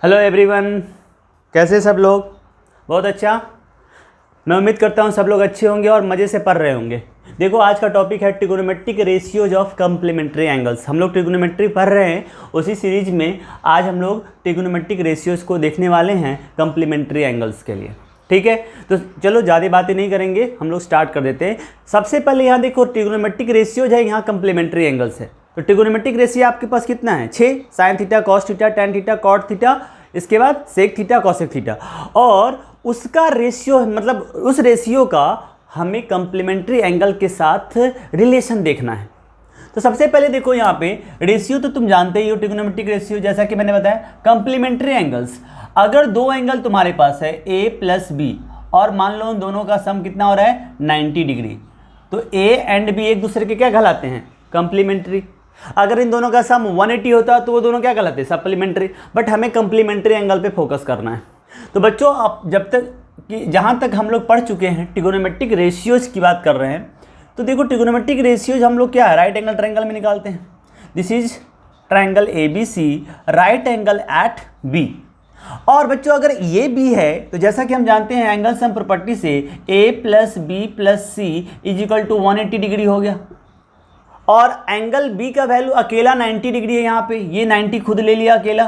Hello everyone, कैसे सब लोग? बहुत अच्छा। मैं उम्मीद करता हूँ सब लोग अच्छे होंगे और मज़े से पढ़ रहे होंगे। देखो, आज का टॉपिक है trigonometric ratios of complementary angles. हम लोग ट्रिगोनोमेट्री पढ़ रहे हैं, उसी सीरीज में आज हम लोग ट्रिगोनोमेट्रिक रेशियोज को देखने वाले हैं कम्प्लीमेंट्री एंगल्स के लिए। ठीक है, तो चलो ज़्यादा बातें नहीं करेंगे, हम लोग स्टार्ट कर देते हैं। सबसे पहले यहाँ देखो, ट्रिगोनोमेट्रिक रेशियोज है, यहाँ कम्प्लीमेंट्री एंगल्स है। तो ट्रिगोनोमेट्रिक रेशियो आपके पास कितना है? 6 sine theta, cos theta, tan theta, cot theta, इसके बाद सेक थीटा, कॉसेक थीटा, और उसका रेशियो मतलब उस रेशियो का हमें कम्प्लीमेंट्री एंगल के साथ रिलेशन देखना है। तो सबसे पहले देखो, यहाँ पे रेशियो तो तुम जानते ही हो, ट्रिगोनोमेट्रिक रेशियो जैसा कि मैंने बताया। कम्प्लीमेंट्री एंगल्स, अगर दो एंगल तुम्हारे पास है A प्लस B और मान लो उन दोनों का सम कितना हो रहा है 90 डिग्री, तो A एंड B एक दूसरे के क्या कहलाते हैं? कम्प्लीमेंट्री। अगर इन दोनों का सम 180 होता तो वो दोनों क्या कहलाते हैं? सप्लीमेंट्री। बट हमें कम्प्लीमेंट्री एंगल पे फोकस करना है। तो बच्चों, अब जब तक कि जहाँ तक हम लोग पढ़ चुके हैं ट्रिगोनोमेट्रिक रेशियोज की बात कर रहे हैं, तो देखो ट्रिगोनोमेट्रिक रेशियोज हम लोग क्या है, राइट एंगल ट्रायंगल में निकालते हैं। This is triangle ABC, right angle at B। और बच्चों, अगर ये B है तो जैसा कि हम जानते हैं एंगल सम प्रॉपर्टी से A plus B plus C is equal to 180 degree हो गया। और एंगल B का वैल्यू अकेला 90 डिग्री है, यहाँ पे ये 90 खुद ले लिया अकेला।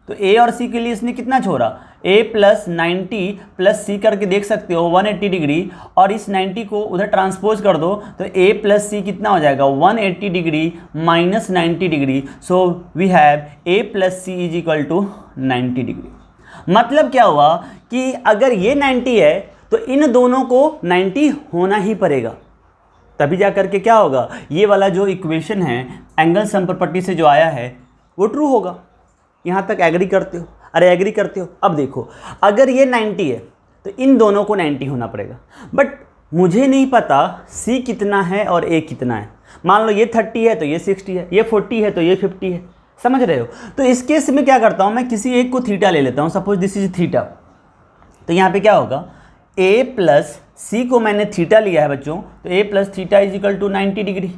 तो A और C के लिए इसने कितना छोड़ा? A प्लस 90 प्लस C करके देख सकते हो 180 डिग्री, और इस 90 को उधर ट्रांसपोज कर दो तो A प्लस C कितना हो जाएगा? 180 degree minus 90 degree. So we have A plus C is equal to 90 degree. मतलब क्या हुआ कि अगर ये 90 है तो इन दोनों को 90 होना ही पड़ेगा, तभी जा करके क्या होगा, ये वाला जो इक्वेशन है एंगल सम प्रॉपर्टी से जो आया है वो ट्रू होगा। यहाँ तक एग्री करते हो? अरे एग्री करते हो? अब देखो, अगर ये 90 है तो इन दोनों को 90 होना पड़ेगा। बट मुझे नहीं पता C कितना है और A कितना है। मान लो ये 30 है तो ये 60 है, ये 40 है तो ये 50 है। समझ रहे हो? तो इस केस में क्या करता हूँ, मैं किसी एक को थीटा ले लेता हूँ। Suppose this is theta. तो यहाँ पे क्या होगा, A प्लस C को मैंने थीटा लिया है बच्चों, तो A plus theta is equal to 90 degree.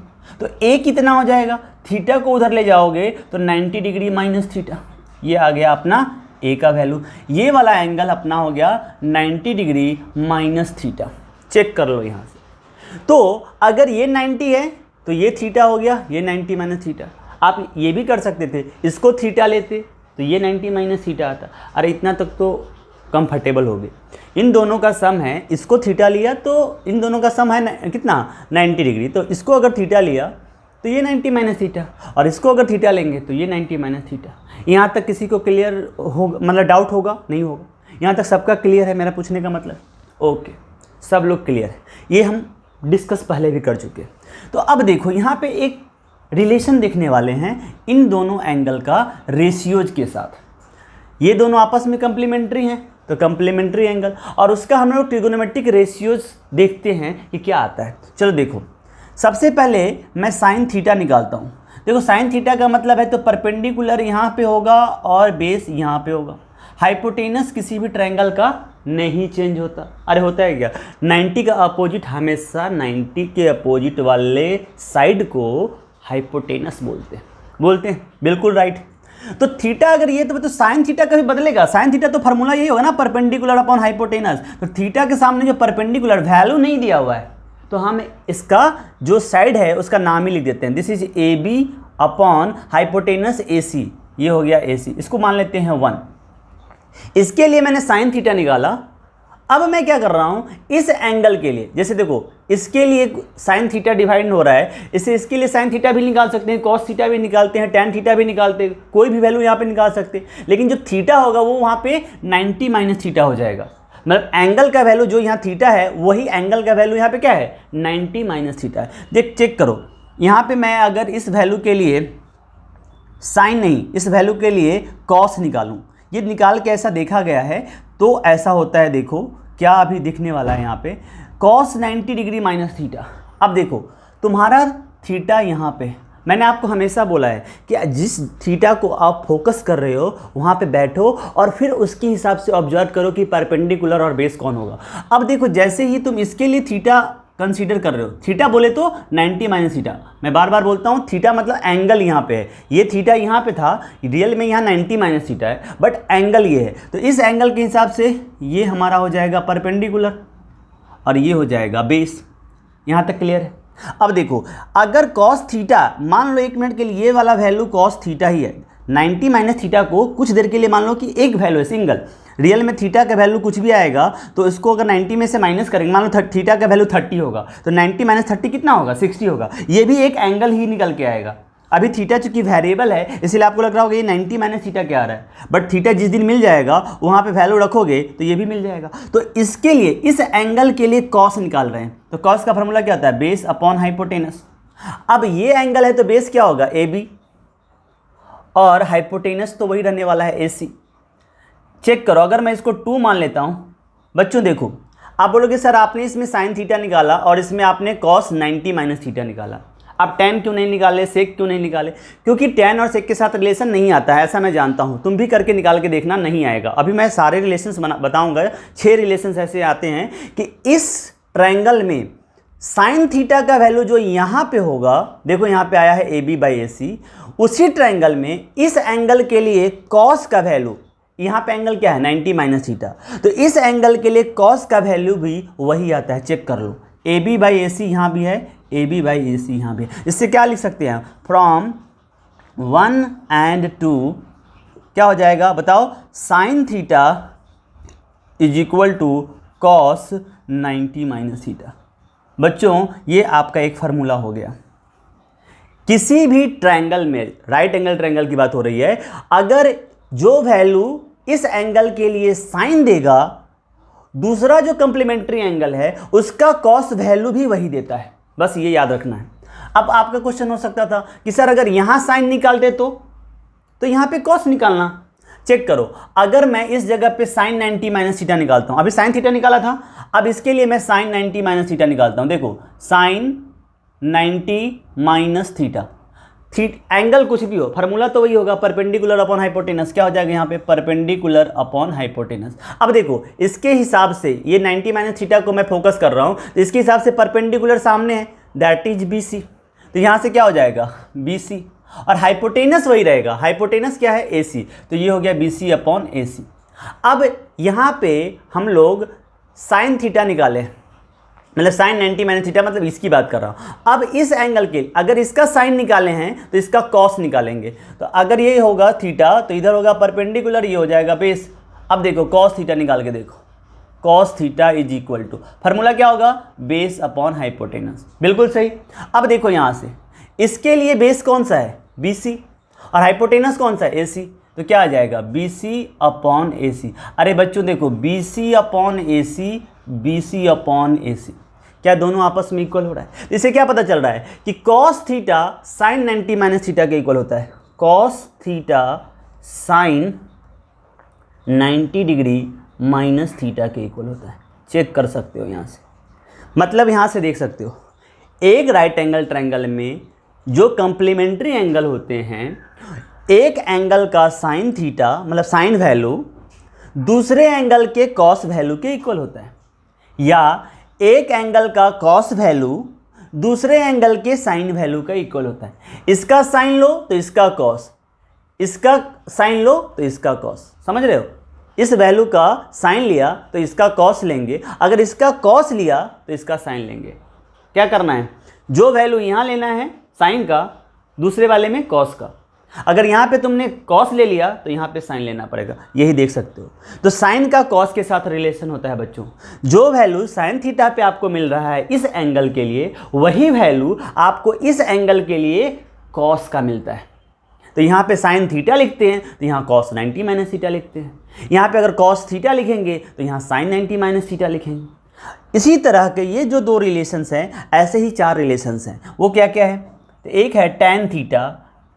तो A कितना हो जाएगा? थीटा को उधर ले जाओगे तो 90 डिग्री माइनस थीटा, ये आ गया अपना A का वैल्यू। ये वाला एंगल अपना हो गया 90 डिग्री माइनस थीटा। चेक कर लो यहाँ से। तो अगर ये 90 है तो ये थीटा हो गया, ये 90 माइनस थीटा। आप ये भी कर सकते थे, इसको थीटा लेते तो ये 90 माइनस थीटा आता। अरे इतना तक तो कंफर्टेबल हो गए। इन दोनों का सम है, इसको थीटा लिया तो इन दोनं का सम है कितना? 90 डिग्री। तो इसको अगर थीटा लिया तो ये 90 माइनस थीटा, और इसको अगर थीटा लेंगे तो ये 90 माइनस थीटा। यहाँ तक किसी को क्लियर होगा? मतलब डाउट होगा? नहीं होगा? यहाँ तक सबका क्लियर है मेरा पूछने का मतलब? ओके, सब लोग क्लियर है। ये हम डिस्कस पहले भी कर चुके। तो अब देखो, यहाँ पे एक रिलेशन देखने वाले हैं इन दोनों एंगल का रेशियोज के साथ। ये दोनों आपस में कम्प्लीमेंट्री हैं तो कम्प्लीमेंट्री एंगल, और उसका हम लोग ट्रिगोनोमेट्रिक रेशियोज देखते हैं कि क्या आता है। चलो देखो, सबसे पहले मैं साइन थीटा निकालता हूँ। देखो, साइन थीटा का मतलब है तो परपेंडिकुलर यहाँ पे होगा और बेस यहाँ पे होगा। हाइपोटेनस किसी भी ट्रायंगल का नहीं चेंज होता। अरे होता है क्या? 90 का अपोजिट हमेशा 90 के अपोजिट वाले साइड को हाइपोटेनस बोलते हैं। बिल्कुल राइट। तो थीटा अगर ये तो साइन थीटा कभी बदलेगा? साइन थीटा तो फार्मूला यही होगा ना, परपेंडिकुलर अपॉन हाइपोटेनस। तो थीटा के सामने जो परपेंडिकुलर वैल्यू नहीं दिया हुआ है तो हम इसका जो साइड है उसका नाम ही लिख देते हैं। This is AB upon hypotenuse AC, ये हो गया AC। इसको मान लेते हैं 1। इसके लिए मैंने साइन थीटा निकाला। अब मैं क्या कर रहा हूँ, इस एंगल के लिए, जैसे देखो इसके लिए साइन थीटा डिवाइड हो रहा है, इसके लिए साइन थीटा भी निकाल सकते हैं, कॉस थीटा भी निकालते हैं, टेन थीटा भी निकालते हैं, कोई भी वैल्यू यहाँ पे निकाल सकते हैं। लेकिन जो थीटा होगा वो वहाँ पे 90 माइनस थीटा हो जाएगा। मतलब एंगल का वैल्यू जो यहाँ थीटा है वही एंगल का वैल्यू यहाँ पे क्या है? 90 माइनस थीटा है। देख, चेक करो, यहाँ पे मैं अगर इस वैल्यू के लिए साइन नहीं, इस वैल्यू के लिए कॉस निकालूं, ये निकाल के ऐसा देखा गया है तो ऐसा होता है। देखो क्या अभी दिखने वाला है यहाँ पे, कॉस 90 डिग्री माइनस थीटा। अब देखो तुम्हारा थीटा यहाँ पे, मैंने आपको हमेशा बोला है कि जिस थीटा को आप फोकस कर रहे हो वहाँ पे बैठो और फिर उसके हिसाब से ऑब्जर्व करो कि परपेंडिकुलर और बेस कौन होगा। अब देखो, जैसे ही तुम इसके लिए थीटा कंसीडर कर रहे हो। थीटा बोले तो 90 माइनस थीटा, मैं बार बार बोलता हूँ थीटा मतलब एंगल यहाँ पे है, ये थीटा यहाँ पे था, रियल में यहाँ 90 माइनस थीटा है, बट एंगल ये है, तो इस एंगल के हिसाब से ये हमारा हो जाएगा परपेंडिकुलर और ये हो जाएगा बेस। यहाँ तक क्लियर है। अब देखो अगर कॉस थीटा, मान लो 1 मिनट के लिए ये वाला वैल्यू कॉस थीटा ही है, 90 माइनस थीटा को कुछ देर के लिए मान लो कि एक वैल्यू है सिंगल, रियल में थीटा का वैल्यू कुछ भी आएगा तो इसको अगर 90 में से माइनस करेंगे, मान लो थीटा का वैल्यू 30 होगा तो 90 माइनस 30 कितना होगा, 60 होगा, ये भी एक एंगल ही निकल के आएगा। अभी थीटा चूंकि वेरिएबल है इसलिए आपको लग रहा होगा ये 90 माइनस थीटा क्या आ रहा है, बट थीटा जिस दिन मिल जाएगा वहाँ पे वैल्यू रखोगे तो ये भी मिल जाएगा। तो इसके लिए इस एंगल के लिए कॉस निकाल रहे हैं, तो कॉस का फॉर्मूला क्या होता है, बेस अपॉन हाइपोटेनस। अब ये एंगल है तो बेस क्या होगा, ए बी, और हाइपोटेनस तो वही रहने वाला है ए सी। चेक करो अगर मैं इसको 2 मान लेता हूँ, बच्चों देखो आप बोलोगे सर आपने इसमें साइन थीटा निकाला और इसमें आपने कॉस 90 माइनस थीटा निकाला, आप टेन क्यों नहीं निकाले, सेक क्यों नहीं निकाले, क्योंकि टेन और सेक के साथ रिलेशन नहीं आता है, ऐसा मैं जानता हूँ, तुम भी करके निकाल के देखना, नहीं आएगा। अभी मैं सारे रिलेशंस बताऊंगा, 6 रिलेशंस ऐसे आते हैं कि इस ट्रायंगल में साइन थीटा का वैल्यू जो यहाँ पे होगा, देखो यहाँ पे आया है ए बी बाई ए सी, उसी ट्रायंगल में इस एंगल के लिए कॉस का वैल्यू, यहाँ पे एंगल क्या है 90 माइनस थीटा, तो इस एंगल के लिए कॉस का वैल्यू भी वही आता है। चेक कर लो, ए बी बाई ए सी यहाँ भी है, ए बी बाई ए सी यहाँ भी है। इससे क्या लिख सकते हैं, फ्रॉम 1 and 2 क्या हो जाएगा बताओ, sine theta is equal to cos 90 minus theta. बच्चों ये आपका एक फार्मूला हो गया। किसी भी ट्रायंगल में, राइट एंगल ट्रायंगल की बात हो रही है, अगर जो वैल्यू इस एंगल के लिए साइन देगा, दूसरा जो कंप्लीमेंट्री एंगल है उसका कॉस वैल्यू भी वही देता है, बस ये याद रखना है। अब आपका क्वेश्चन हो सकता था कि सर अगर यहां साइन निकालते तो यहां पे कॉस निकालना। चेक करो अगर मैं इस जगह पे साइन 90 माइनस थीटा निकालता हूं, अभी साइन थीटा निकाला था, अब इसके लिए मैं साइन 90 माइनस थीटा निकालता हूं। देखो साइन 90 माइनस थीटा, एंगल कुछ भी हो फार्मूला तो वही होगा, परपेंडिकुलर अपॉन हाइपोटेनस। क्या हो जाएगा यहाँ पे, परपेंडिकुलर अपॉन हाइपोटेनस। अब देखो इसके हिसाब से ये 90 माइनस थीटा को मैं फोकस कर रहा हूँ, तो इसके हिसाब से परपेंडिकुलर सामने है, दैट इज बी सी, तो यहाँ से क्या हो जाएगा बी सी, और हाइपोटेनस वही रहेगा, हाइपोटेनस क्या है ए सी, तो ये हो गया बी सी अपॉन ए सी। अब यहाँ पे हम लोग साइन थीटा निकाले, मतलब साइन 90 माइनस थीटा, मतलब इसकी बात कर रहा हूँ। अब इस एंगल के अगर इसका साइन निकाले हैं तो इसका कॉस निकालेंगे, तो अगर ये होगा थीटा तो इधर होगा परपेंडिकुलर, ये हो जाएगा बेस। अब देखो कॉस थीटा निकाल के देखो, cos theta is equal to, formula क्या होगा, बेस अपॉन हाइपोटेनस, बिल्कुल सही। अब देखो यहाँ से इसके लिए बेस कौन सा है बी सी, और हाइपोटेनस कौन सा है ए सी, तो क्या आ जाएगा बी सी अपॉन ए सी। अरे बच्चों देखो बी सी अपॉन ए सी, बी सी अपॉन ए सी, क्या दोनों आपस में इक्वल हो रहा है। इससे क्या पता चल रहा है कि cos theta sine 90 minus theta के इक्वल होता है, cos theta sine 90 degree minus theta के इक्वल होता है। चेक कर सकते हो यहाँ से, मतलब यहाँ से देख सकते हो एक राइट एंगल ट्रायंगल में जो कंप्लीमेंट्री एंगल होते हैं, एक एंगल का साइन थीटा मतलब साइन वैल्यू दूसरे एंगल के कॉस वैल्यू के इक्वल होता है, या एक एंगल का कॉस वैल्यू दूसरे एंगल के साइन वैल्यू का इक्वल होता है। इसका साइन लो तो इसका कॉस, इसका साइन लो तो इसका कॉस, समझ रहे हो, इस वैल्यू का साइन लिया तो इसका कॉस लेंगे, अगर इसका कॉस लिया तो इसका साइन लेंगे। क्या करना है, जो वैल्यू यहाँ लेना है साइन का, दूसरे वाले में कॉस का, अगर यहाँ पे तुमने कॉस ले लिया तो यहाँ पे साइन लेना पड़ेगा, यही देख सकते हो। तो साइन का कॉस के साथ रिलेशन होता है बच्चों, जो वैल्यू साइन थीटा पे आपको मिल रहा है इस एंगल के लिए, वही वैल्यू आपको इस एंगल के लिए कॉस का मिलता है। तो यहाँ पे साइन थीटा लिखते हैं तो यहाँ कॉस 90 माइनस थीटा लिखते हैं, यहाँ पे अगर कॉस थीटा लिखेंगे तो यहाँ साइन 90 माइनस थीटा लिखेंगे। इसी तरह के ये जो 2 रिलेशंस हैं, ऐसे ही 4 रिलेशंस हैं। वो क्या क्या है, तो एक है tan theta,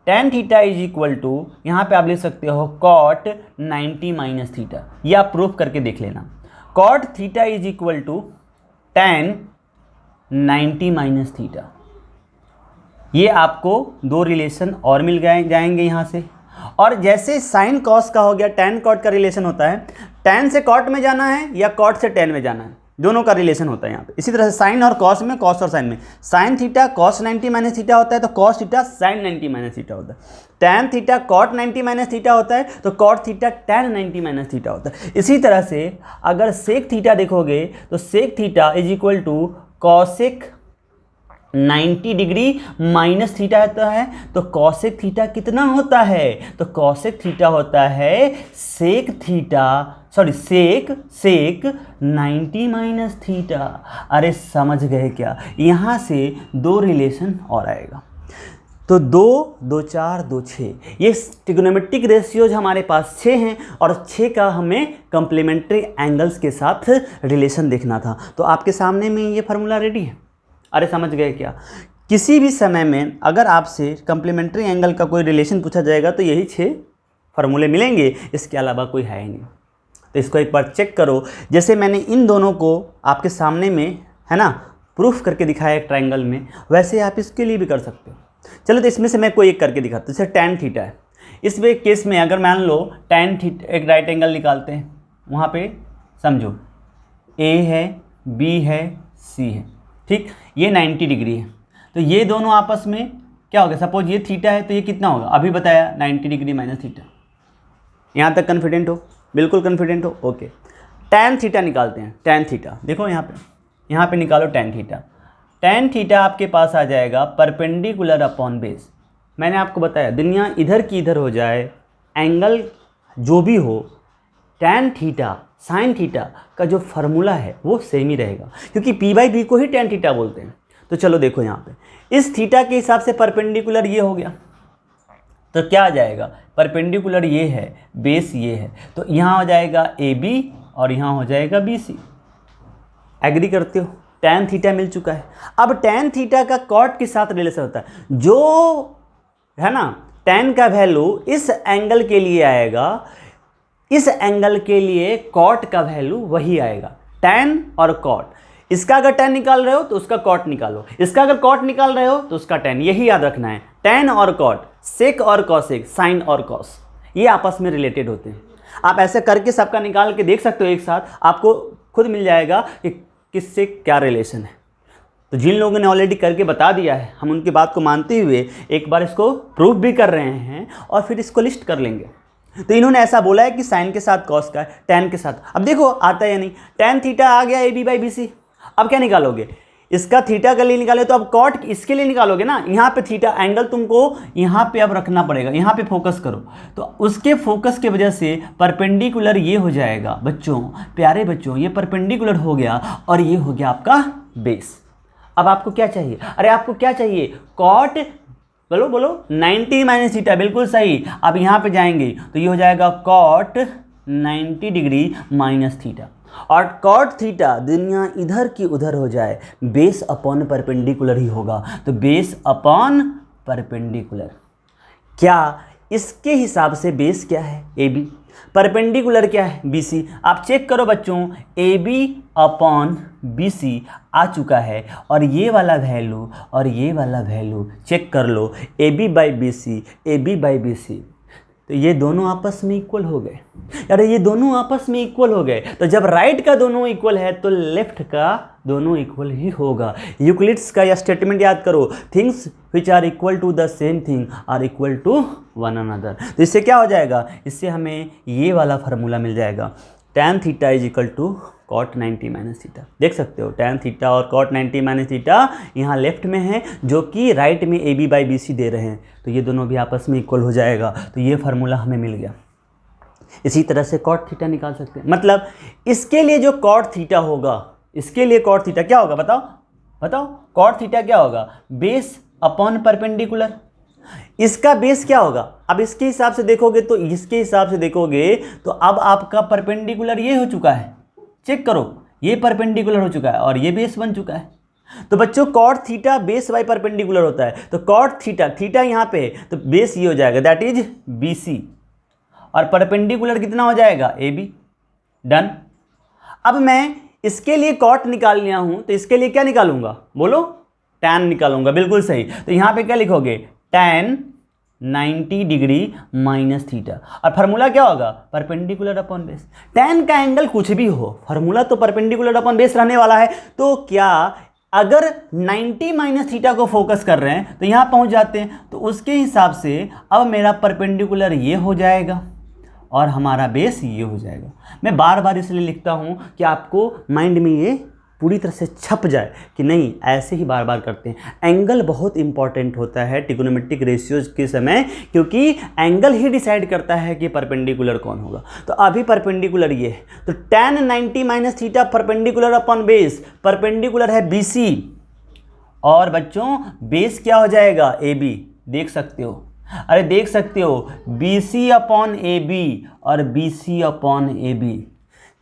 tan theta is equal to, यहाँ पे आप लिख सकते हो कॉट 90 माइनस थीटा, ये आप प्रूफ करके देख लेना। Cot theta is equal to tan 90 minus theta. ये आपको 2 रिलेशन और मिल जाएंगे यहाँ से। और जैसे साइन कॉस का हो गया, टेन कॉट का रिलेशन होता है, टेन से कॉट में जाना है या कॉट से टेन में जाना है, दोनों का रिलेशन होता है यहाँ पे। इसी तरह से साइन और कॉस में, कॉस और साइन में, sine theta cos 90 minus theta होता है तो cos theta sine 90 minus theta होता है। Tan theta cot 90 minus theta होता है तो cot theta tan 90 minus theta होता है। इसी तरह से अगर सेक थीटा देखोगे तो sec theta is equal to cosec 90 degree minus theta होता है तो कॉसेक थीटा कितना होता है, तो कॉसेक थीटा होता है sec theta, sorry sec 90 minus theta. अरे समझ गए क्या, यहाँ से दो रिलेशन और आएगा। तो 2 2 4 2 6 ये ट्रिग्नोमेट्रिक रेशियोज हमारे पास 6 हैं और 6 का हमें कम्प्लीमेंट्री एंगल्स के साथ रिलेशन देखना था। तो आपके सामने में ये फार्मूला रेडी है। अरे समझ गए क्या, किसी भी समय में अगर आपसे कम्प्लीमेंट्री एंगल का कोई रिलेशन पूछा जाएगा तो यही 6 फार्मूले मिलेंगे, इसके अलावा कोई है ही नहीं। तो इसको एक बार चेक करो, जैसे मैंने इन दोनों को आपके सामने में है ना प्रूफ करके दिखाया एक ट्रायंगल में, वैसे आप इसके लिए भी कर सकते हो। चलो तो इसमें से मैं कोई एक करके दिखाता हूँ। जैसे टैन थीटा है, इस केस में अगर मान लो टैन थीटा एक राइट एंगल निकालते हैं, वहाँ पे समझो ए है, बी है, सी है, ठीक, ये 90 डिग्री है। तो ये दोनों आपस में क्या होगा, सपोज ये थीटा है तो ये कितना होगा, अभी बताया 90 डिग्री माइनस थीटा। यहाँ तक कॉन्फिडेंट हो, बिल्कुल कॉन्फिडेंट हो, ओके। टैन थीटा निकालते हैं, टैन थीटा देखो यहाँ पे निकालो टैन थीटा। टैन थीटा आपके पास आ जाएगा परपेंडिकुलर अपॉन बेस। मैंने आपको बताया दुनिया इधर की इधर हो जाए, एंगल जो भी हो, टैन थीटा साइन थीटा का जो फार्मूला है वो सेम ही रहेगा, क्योंकि पी बाई बी को ही टैन थीटा बोलते हैं। तो चलो देखो यहाँ पे इस थीटा के हिसाब से परपेंडिकुलर ये हो गया, तो क्या आ जाएगा, परपेंडिकुलर ये है, बेस ये है, तो यहाँ हो जाएगा ए बी और यहाँ हो जाएगा बी सी। एग्री करते हो, टैन थीटा मिल चुका है। अब टैन थीटा का कॉट के साथ रिलेशन होता है, जो है ना टैन का वैल्यू इस एंगल के लिए आएगा, इस एंगल के लिए कॉट का वैल्यू वही आएगा, टैन और कॉट। इसका अगर टैन निकाल रहे हो तो उसका कॉट निकालो, इसका अगर कॉट निकाल रहे हो तो उसका टैन, यही याद रखना है। टैन और कॉट, सेक और कॉसेक, साइन और कॉस, ये आपस में रिलेटेड होते हैं। आप ऐसे करके सबका निकाल के देख सकते हो एक साथ, आपको खुद मिल जाएगा कि किससे क्या रिलेशन है। तो जिन लोगों ने ऑलरेडी करके बता दिया है, हम उनकी बात को मानते हुए एक बार इसको प्रूफ भी कर रहे हैं और फिर इसको लिस्ट कर लेंगे। तो इन्होंने ऐसा बोला है कि साइन के साथ कॉस का है, टैन के साथ, अब देखो आता है या नहीं, टैन थीटा आ गया A B by B C. अब क्या निकालोगे, इसका थीटा के लिए निकाले तो अब कॉट इसके लिए निकालोगे ना। यहाँ पे थीटा एंगल तुमको यहाँ पे अब रखना पड़ेगा, यहाँ पे फोकस करो, तो उसके फोकस के वजह से परपेंडिकुलर ये हो जाएगा बच्चों, प्यारे बच्चों, ये परपेंडिकुलर हो गया और ये हो गया आपका बेस। अब आपको क्या चाहिए, अरे आपको क्या चाहिए, कॉट, बोलो बोलो 90 माइनस थीटा, बिल्कुल सही। अब यहाँ पे जाएंगे तो ये हो जाएगा कॉट 90 डिग्री माइनस थीटा, और कॉट थीटा दुनिया इधर की उधर हो जाए, बेस अपॉन परपेंडिकुलर ही होगा, तो बेस अपॉन परपेंडिकुलर। क्या इसके हिसाब से बेस क्या है, ए बी, परपेंडिकुलर क्या है, बी सी। आप चेक करो बच्चों, a b upon b c आ चुका है, और ये वाला वैल्यू और ये वाला वैल्यू चेक कर लो, a B by B c, a B by B c, तो ये दोनों आपस में इक्वल हो गए। अरे ये दोनों आपस में इक्वल हो गए, तो जब राइट का दोनों इक्वल है तो लेफ्ट का दोनों इक्वल ही होगा। यूक्लिड्स का यह स्टेटमेंट याद करो, things which are equal to the same thing are equal to one another. तो इससे क्या हो जाएगा, इससे हमें ये वाला फार्मूला मिल जाएगा, tan theta is equal to cot 90 minus theta. देख सकते हो टैन थीटा और कॉट 90 माइनस थीटा यहाँ लेफ्ट में है, जो कि राइट में A B by B C दे रहे हैं, तो ये दोनों भी आपस में इक्वल हो जाएगा। तो ये फार्मूला हमें मिल गया। इसी तरह से कॉट थीटा निकाल सकते हैं, मतलब इसके लिए जो कॉट थीटा होगा, इसके लिए कॉट थीटा क्या होगा, बताओ बताओ, कॉट थीटा क्या होगा, बेस अपॉन परपेंडिकुलर। इसका बेस क्या होगा, अब इसके हिसाब से देखोगे तो इसके हिसाब से देखोगे तो अब आपका परपेंडिकुलर ये हो चुका है, चेक करो, ये परपेंडिकुलर हो चुका है और ये बेस बन चुका है। तो बच्चों cot theta base by perpendicular होता है, तो कॉट थीटा, थीटा यहाँ पे है तो बेस ये हो जाएगा, दैट इज बी सी, और परपेंडिकुलर कितना हो जाएगा, ए बी। डन। अब मैं इसके लिए कॉट निकाल लिया हूं, तो इसके लिए क्या निकालूंगा, बोलो, टैन निकालूंगा, बिल्कुल सही। तो यहाँ पे क्या लिखोगे, टैन 90 डिग्री माइनस थीटा। और फार्मूला क्या होगा? Perpendicular upon base. tan का एंगल कुछ भी हो, फार्मूला तो परपेंडिकुलर अपॉन बेस रहने वाला है। तो क्या अगर 90 माइनस थीटा को फोकस कर रहे हैं तो यहाँ पहुँच जाते हैं, तो उसके हिसाब से अब मेरा परपेंडिकुलर ये हो जाएगा और हमारा बेस ये हो जाएगा। मैं बार बार इसलिए लिखता हूँ कि आपको माइंड में ये पूरी तरह से छप जाए कि नहीं, ऐसे ही बार बार करते हैं। एंगल बहुत इंपॉर्टेंट होता है ट्रिगोनोमेट्रिक रेशियोज के समय, क्योंकि एंगल ही डिसाइड करता है कि परपेंडिकुलर कौन होगा। तो अभी परपेंडिकुलर ये है, तो tan 90 minus theta perpendicular upon base, perpendicular है BC और बच्चों बेस क्या हो जाएगा? AB। देख सकते हो, अरे देख सकते हो, BC अपॉन AB और BC upon AB,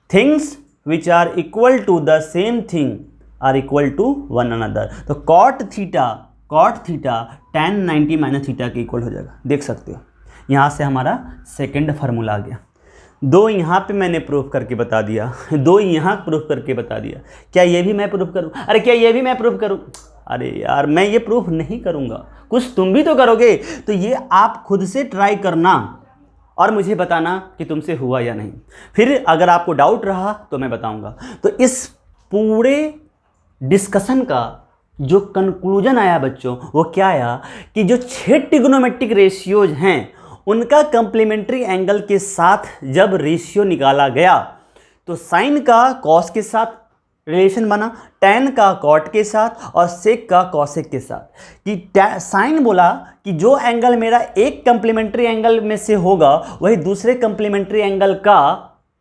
things which are equal to the same thing are equal to one another। तो cot theta tan 90 minus theta के इक्वल हो जाएगा। देख सकते हो, यहाँ से हमारा सेकंड फार्मूला आ गया। दो यहाँ पे मैंने प्रूफ करके बता दिया, दो यहाँ प्रूफ करके बता दिया। क्या ये भी मैं प्रूफ करूँ? अरे क्या ये भी मैं प्रूफ करूँ? अरे यार मैं ये प्रूफ नहीं करूँगा, कुछ तुम भी तो करोगे। तो ये आप खुद से ट्राई करना और मुझे बताना कि तुमसे हुआ या नहीं। फिर अगर आपको डाउट रहा तो मैं बताऊंगा। तो इस पूरे डिस्कशन का जो कंक्लूजन आया बच्चों, वो क्या आया कि जो 6 ट्रिगोनोमेट्रिक रेशियोज हैं उनका कंप्लीमेंट्री एंगल के साथ जब रेशियो निकाला गया तो साइन का कॉस के साथ रिलेशन बना, tan का कॉट के साथ और सेक का कॉसेक के साथ। कि साइन बोला कि जो एंगल मेरा एक कंप्लीमेंट्री एंगल में से होगा वही दूसरे कंप्लीमेंट्री एंगल का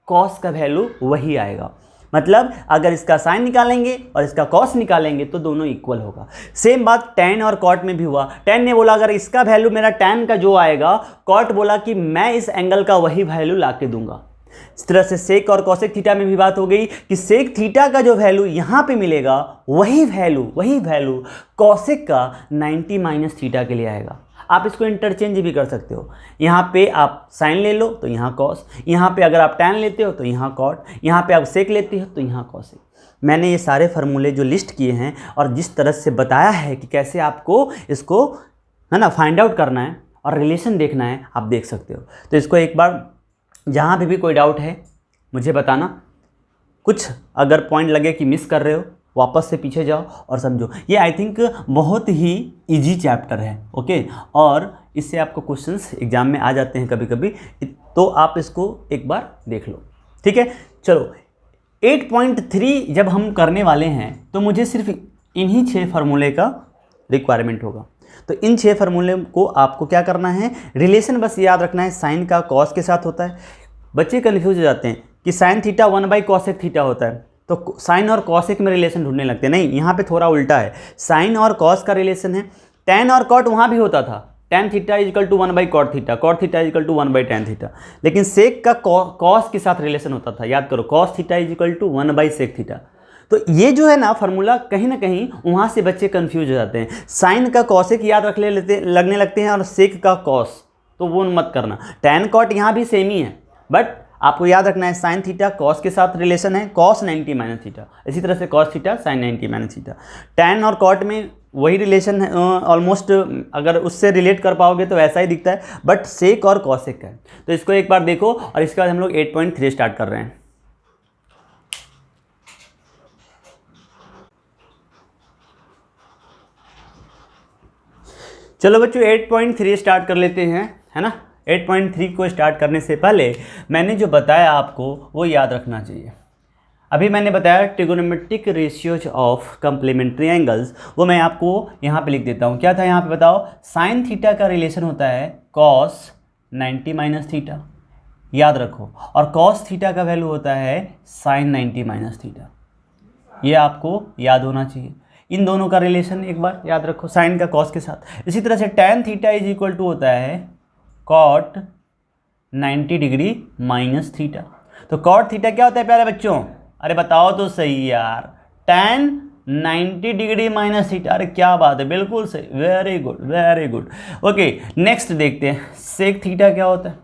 कॉस का वैल्यू वही आएगा। मतलब अगर इसका साइन निकालेंगे और इसका कॉस निकालेंगे तो दोनों इक्वल होगा। सेम बात tan और कॉट में भी हुआ। tan ने बोला अगर इसका वैल्यू मेरा tan का जो आएगा, कॉट बोला कि मैं इस एंगल का वही वैल्यू ला के दूंगा। इस तरह से सेक और कॉसेक थीटा में भी बात हो गई कि सेक थीटा का जो वैल्यू यहाँ पे मिलेगा वही वैल्यू कॉसेक का 90 माइनस थीटा के लिए आएगा। आप इसको इंटरचेंज भी कर सकते हो, यहाँ पे आप साइन ले लो तो यहाँ कॉस, यहाँ पे अगर आप tan लेते हो तो यहाँ कॉट, यहाँ पे आप सेक लेते हो तो यहाँ कॉसेक। मैंने ये सारे फार्मूले जो लिस्ट किए हैं और जिस तरह से बताया है कि कैसे आपको इसको है ना फाइंड आउट करना है और रिलेशन देखना है, आप देख सकते हो। तो इसको एक बार जहाँ पे भी कोई डाउट है मुझे बताना, कुछ अगर पॉइंट लगे कि मिस कर रहे हो वापस से पीछे जाओ और समझो। ये आई थिंक बहुत ही इजी चैप्टर है, ओके, और इससे आपको क्वेश्चंस एग्जाम में आ जाते हैं कभी कभी, तो आप इसको एक बार देख लो, ठीक है। चलो 8.3 जब हम करने वाले हैं तो मुझे सिर्फ इन्हीं 6 फार्मूले का रिक्वायरमेंट होगा। तो इन 6 फार्मूले को आपको क्या करना है, रिलेशन बस याद रखना है, साइन का कॉस के साथ होता है। बच्चे कन्फ्यूज हो जाते हैं कि साइन थीटा 1/कॉसेक थीटा होता है, तो साइन और कॉसेक में रिलेशन ढूंढने लगते हैं। नहीं, यहाँ पे थोड़ा उल्टा है, साइन और कॉस का रिलेशन है। tan और कॉट वहाँ भी होता था, tan थीटा इक्वल टू 1/कॉट theta, cot theta equal to 1/tan theta, लेकिन सेक का कॉस के साथ रिलेशन होता था। याद करो, कॉस थीटा इक्वल टू 1/सेक थीटा। तो ये जो है ना फार्मूला, कहीं ना कहीं वहाँ से बच्चे कंफ्यूज हो जाते हैं। साइन का कॉसेक याद रख लगने लगते हैं और सेक का कॉस, तो वो मत करना। tan कॉट यहाँ भी सेम ही है, बट आपको याद रखना है साइन थीटा कॉस के साथ रिलेशन है, कॉस 90 माइनस थीटा, इसी तरह से cos theta sine 90 minus theta. tan और कॉट में वही रिलेशन है ऑलमोस्ट, अगर उससे रिलेट कर पाओगे तो ऐसा ही दिखता है, बट सेक और कॉसेक का है। तो इसको एक बार देखो और इसके बाद हम लोग 8.3 स्टार्ट कर रहे हैं। चलो बच्चों 8.3 स्टार्ट कर लेते हैं, है ना। 8.3 को स्टार्ट करने से पहले मैंने जो बताया आपको वो याद रखना चाहिए। अभी मैंने बताया trigonometric ratios of complementary angles, वो मैं आपको यहाँ पे लिख देता हूँ। क्या था यहाँ पे बताओ, साइन थीटा का रिलेशन होता है कॉस 90 माइनस थीटा, याद रखो, और कॉस थीटा का वैल्यू होता है साइन 90 माइनस थीटा। ये आपको याद होना चाहिए। इन दोनों का रिलेशन एक बार याद रखो, साइन का कॉस के साथ। इसी तरह से tan theta is equal to होता है कॉट 90 डिग्री माइनस थीटा। तो कॉट थीटा क्या होता है प्यारे बच्चों, अरे बताओ तो सही यार, tan 90 डिग्री माइनस थीटा। अरे क्या बात है, बिल्कुल सही, very good very good. Okay next देखते हैं, सेक थीटा क्या होता है,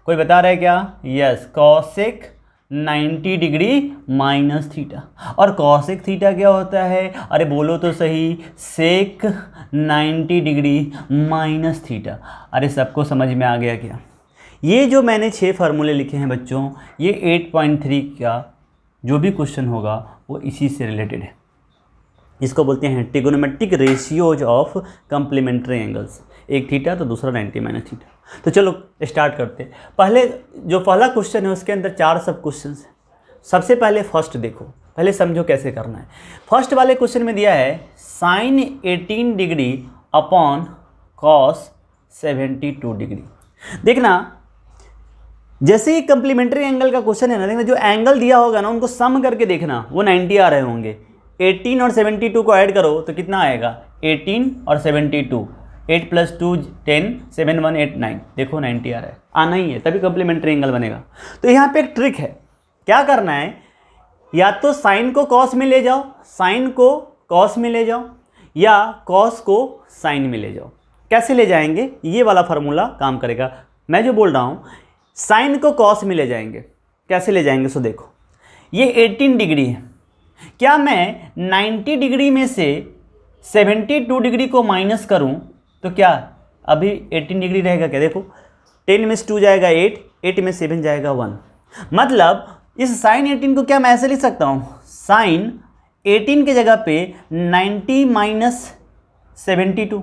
कोई बता रहा है क्या? Yes, cosec 90 degree minus theta. और कॉसेक थीटा क्या होता है? अरे बोलो तो सही, सेक 90 डिग्री माइनस थीटा। अरे सबको समझ में आ गया क्या? ये जो मैंने 6 फार्मूले लिखे हैं बच्चों, ये 8.3 का जो भी क्वेश्चन होगा वो इसी से रिलेटेड है। इसको बोलते हैं trigonometric ratios of complementary angles, एक थीटा तो दूसरा 90 माइनस थीटा। तो चलो स्टार्ट करते हैं। पहले जो पहला क्वेश्चन है उसके अंदर 4 सब क्वेश्चन हैं। सबसे पहले फर्स्ट देखो, पहले समझो कैसे करना है। फर्स्ट वाले क्वेश्चन में दिया है sine 18 degree upon cos 72 degree. देखना जैसे ही कम्प्लीमेंट्री एंगल का क्वेश्चन है ना, देखना जो एंगल दिया होगा ना उनको सम करके देखना, वो 90 आ रहे होंगे। 18 और 72 को ऐड करो तो कितना आएगा? 18 और 72, 8 + 2 10, 7 1 8 9, देखो 90 आ रहा है, आना ही है, तभी कम्प्लीमेंट्री एंगल बनेगा। तो यहाँ पे एक ट्रिक है, क्या करना है, या तो साइन को कॉस में ले जाओ, साइन को कॉस में ले जाओ, या कॉस को साइन में ले जाओ। कैसे ले जाएंगे? ये वाला फार्मूला काम करेगा। मैं जो बोल रहा हूँ साइन को कॉस में ले जाएंगे, कैसे ले जाएंगे? सो देखो ये 18 डिग्री है, क्या मैं 90 डिग्री में से 72 डिग्री को माइनस करूं तो क्या अभी 18 डिग्री रहेगा क्या? देखो 10 में से 2 जाएगा 8, 8 में 7 जाएगा 1। मतलब इस साइन 18 को क्या मैं ऐसे लिख सकता हूं, साइन 18 की जगह पे 90 माइनस 72।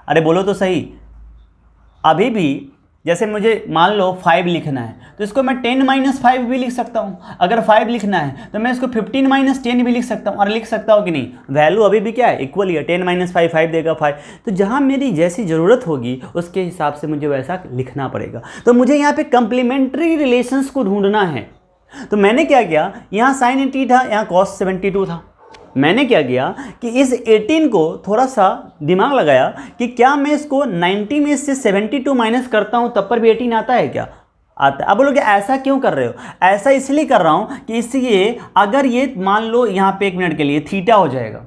अरे बोलो तो सही, अभी भी जैसे मुझे मान लो 5 लिखना है तो इसको मैं 10 माइनस 5 भी लिख सकता हूँ। अगर 5 लिखना है तो मैं इसको 15 माइनस 10 भी लिख सकता हूँ। और लिख सकता हूँ कि नहीं? वैल्यू अभी भी क्या है? इक्वल ही है। 10 माइनस 5 5 देगा 5। तो जहाँ मेरी जैसी ज़रूरत होगी उसके हिसाब से मुझे वैसा लिखना पड़ेगा। तो मुझे यहाँ पे कंप्लीमेंट्री रिलेशंस को ढूंढना है। तो मैंने क्या किया, यहाँ साइन 80 था, यहाँ कॉस 72 था। मैंने क्या किया कि इस 18 को थोड़ा सा दिमाग लगाया कि क्या मैं इसको 90 में से 72 माइनस करता हूं तब पर भी 18 आता है क्या? आता है। अब बोलोगे ऐसा क्यों कर रहे हो? ऐसा इसलिए कर रहा हूं कि इसलिए अगर ये मान लो यहाँ पे 1 मिनट के लिए थीटा हो जाएगा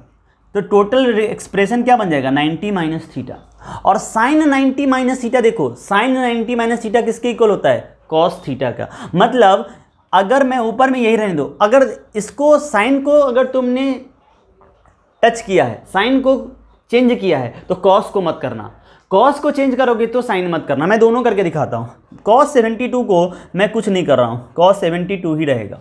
तो टोटल एक्सप्रेशन क्या बन जाएगा? 90 माइनस थीटा। और साइन 90 माइनस थीटा, देखो साइन 90 माइनस थीटा किसके इक्वल होता है? कॉस थीटा का। मतलब अगर मैं ऊपर में यही रहने दो, अगर इसको साइन को अगर तुमने टच किया है, साइन को चेंज किया है तो कॉस को मत करना, कॉस को चेंज करोगे तो साइन मत करना। मैं दोनों करके दिखाता हूँ। कॉस 72 को मैं कुछ नहीं कर रहा हूँ, कॉस 72 ही रहेगा।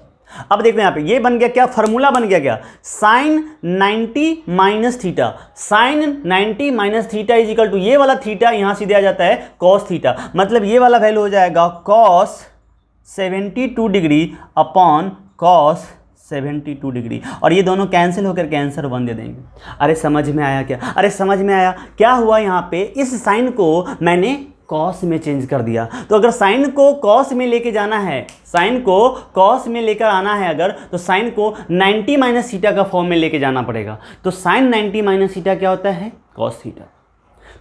अब देखो यहाँ पे ये बन गया क्या? फार्मूला बन गया क्या? Sine 90 minus theta, sine 90 minus theta is equal to ये वाला थीटा यहाँ सीधे आ जाता है कॉस थीटा। मतलब ये वाला वैल्यू हो जाएगा cos 72 degree upon cos 72 degree. और ये दोनों कैंसिल होकर के आंसर 1 दे देंगे। अरे समझ में आया क्या? अरे समझ में आया क्या हुआ? यहाँ पे इस साइन को मैंने कॉस में चेंज कर दिया। तो अगर साइन को कॉस में लेके जाना है, साइन को कॉस में लेकर आना है अगर, तो साइन को 90 माइनस थीटा का फॉर्म में लेके जाना पड़ेगा। तो साइन 90 माइनस थीटा क्या होता है? Cos theta.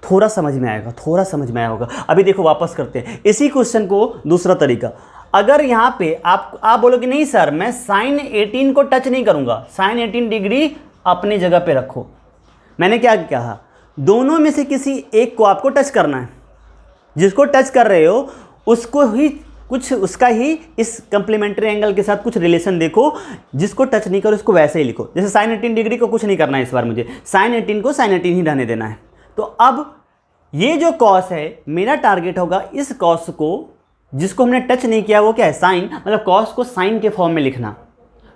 थोड़ा समझ में आएगा, थोड़ा समझ में आया होगा। अभी देखो वापस करते हैं इसी क्वेश्चन को दूसरा तरीका। अगर यहाँ पे आप बोलोगे नहीं सर मैं साइन 18 को टच नहीं करूँगा, साइन 18 डिग्री अपनी जगह पे रखो। मैंने क्या कहा? दोनों में से किसी एक को आपको टच करना है। जिसको टच कर रहे हो उसको ही कुछ, उसका ही इस कंप्लीमेंट्री एंगल के साथ कुछ रिलेशन देखो। जिसको टच नहीं करो उसको वैसे ही लिखो। जैसे साइन 18 डिग्री को कुछ नहीं करना है इस बार, मुझे साइन 18 को साइन 18 ही रहने देना है। तो अब ये जो कॉस है मेरा टारगेट होगा इस कॉस को, जिसको हमने टच नहीं किया वो क्या है? साइन। मतलब कॉस को साइन के फॉर्म में लिखना,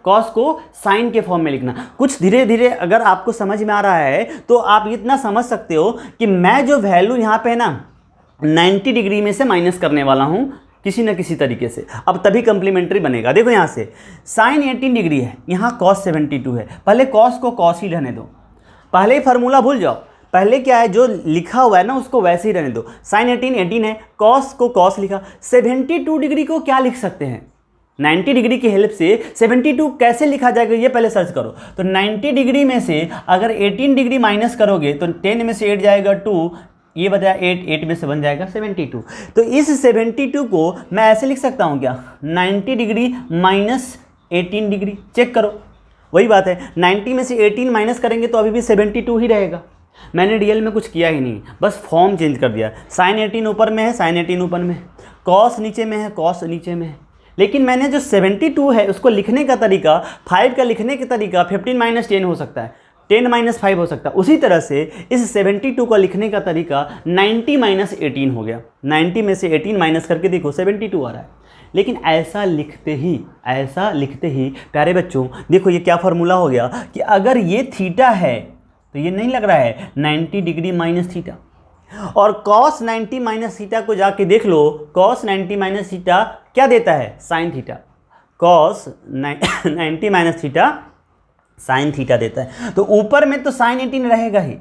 कॉस को साइन के फॉर्म में लिखना। कुछ धीरे धीरे अगर आपको समझ में आ रहा है तो आप इतना समझ सकते हो कि मैं जो वैल्यू यहाँ पे ना 90 डिग्री में से माइनस करने वाला हूँ किसी न किसी तरीके से, अब तभी कंप्लीमेंट्री बनेगा। देखो यहाँ से साइन 18 डिग्री है, यहाँ कॉस 72 है। पहले कॉस को कॉस ही रहने दो, पहले ही फार्मूला भूल जाओ। पहले क्या है जो लिखा हुआ है ना उसको वैसे ही रहने दो। साइन 18 18 है, कॉस को कॉस लिखा। 72 डिग्री को क्या लिख सकते हैं? 90 डिग्री की हेल्प से 72 कैसे लिखा जाएगा ये पहले सर्च करो। तो 90 डिग्री में से अगर 18 डिग्री माइनस करोगे तो 10 में से 8 जाएगा 2, ये बताया 8, 8 में से बन जाएगा 72। तो इस 72 को मैं ऐसे लिख सकता हूँ क्या? 90 डिग्री माइनस 18 डिग्री। चेक करो, वही बात है। 90 में से 18 माइनस करेंगे तो अभी भी 72 ही रहेगा। मैंने रियल में कुछ किया ही नहीं, बस फॉर्म चेंज कर दिया। साइन 18 ऊपर में है, साइन 18 ऊपर में है, कॉस नीचे में है, कॉस नीचे में है, लेकिन मैंने जो 72 है उसको लिखने का तरीका, 5 का लिखने का तरीका 15 माइनस 10 हो सकता है, 10 माइनस 5 हो सकता है। उसी तरह से इस 72 का लिखने का तरीका 90 माइनस 18 हो गया। 90 में से 18 माइनस करके देखो 72 आ रहा है। लेकिन ऐसा लिखते ही प्यारे बच्चों देखो ये क्या फॉर्मूला हो गया कि अगर ये थीटा है तो ये नहीं लग रहा है 90 डिग्री माइनस थीटा, और cos 90 माइनस थीटा को जाके देख लो, cos 90 माइनस थीटा क्या देता है, sine theta. cos 90 minus theta sine theta देता है। तो ऊपर में तो साइन 18 रहेगा ही,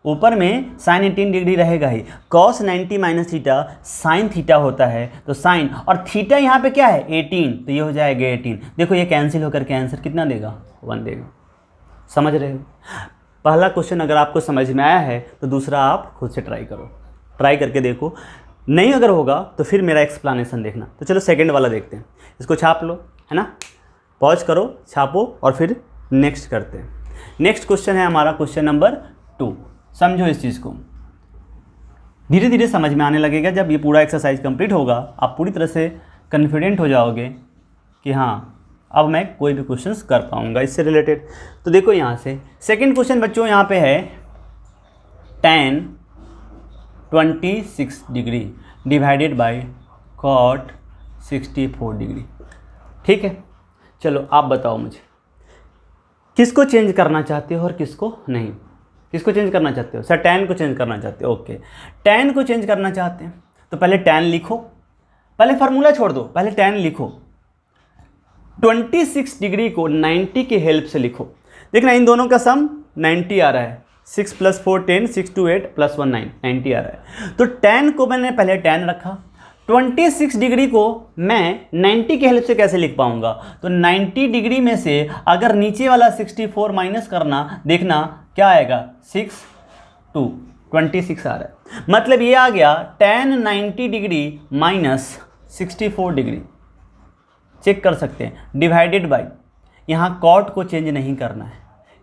ऊपर में साइन 18 डिग्री रहेगा ही। cos 90 minus theta sine theta होता है, तो साइन और थीटा यहाँ पे क्या है 18, तो ये हो जाएगा 18। देखो ये कैंसिल होकर के आंसर कितना देगा, 1 देगा। समझ रहे हो? पहला क्वेश्चन अगर आपको समझ में आया है तो दूसरा आप खुद से ट्राई करो, ट्राई करके देखो। नहीं अगर होगा तो फिर मेरा एक्सप्लेनेशन देखना। तो चलो सेकंड वाला देखते हैं, इसको छाप लो, है ना, पॉज करो, छापो और फिर नेक्स्ट करते हैं। नेक्स्ट क्वेश्चन है हमारा क्वेश्चन नंबर 2। समझो इस चीज़ को, धीरे धीरे समझ में आने लगेगा। जब ये पूरा एक्सरसाइज कंप्लीट होगा आप पूरी तरह से कॉन्फिडेंट हो जाओगे कि हाँ अब मैं कोई भी क्वेश्चंस कर पाऊंगा इससे रिलेटेड। तो देखो यहाँ से सेकंड क्वेश्चन बच्चों यहाँ पे है tan 26 degree divided by cot 64 degree. ठीक है, चलो आप बताओ मुझे किसको चेंज करना चाहते हो और किसको नहीं। किसको चेंज करना चाहते हो? सर tan को चेंज करना चाहते हो। ओके, tan को चेंज करना चाहते हैं तो पहले tan लिखो, पहले फार्मूला छोड़ दो, पहले tan लिखो। 26 डिग्री को 90 के हेल्प से लिखो। देखना इन दोनों का सम 90 आ रहा है, 6 + 4 10, 6 2 8 + 1 9, 90 आ रहा है। तो tan को मैंने पहले tan रखा, 26 डिग्री को मैं 90 के हेल्प से कैसे लिख पाऊंगा? तो 90 डिग्री में से अगर नीचे वाला 64 माइनस करना, देखना क्या आएगा, 6 2 26 आ रहा है। मतलब ये आ गया tan 90 degree minus 64 degree. Check कर सकते हैं, डिवाइडेड बाय, यहाँ कॉट को चेंज नहीं करना है,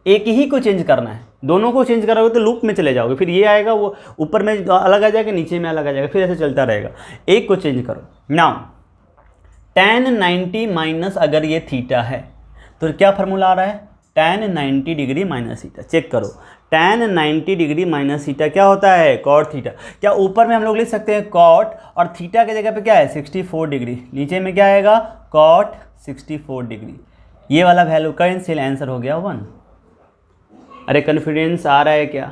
एक ही को चेंज करना है। दोनों को चेंज करोगे तो लूप में चले जाओगे, फिर ये आएगा वो ऊपर में अलग आ जाएगा, नीचे में अलग आ जाएगा, फिर ऐसे चलता रहेगा। एक को चेंज करो। नाउ tan 90 माइनस अगर ये थीटा है तो क्या फार्मूला आ रहा है, tan 90 degree minus theta. Check करो, tan 90 डिग्री माइनस थीटा क्या होता है, कॉट थीटा। क्या ऊपर में हम लोग लिख सकते हैं कॉट और थीटा की जगह पे क्या है 64 डिग्री, नीचे में क्या आएगा कॉट 64 डिग्री। ये वाला वैल्यू कैंसिल, आंसर हो गया 1। अरे कॉन्फिडेंस आ रहा है क्या?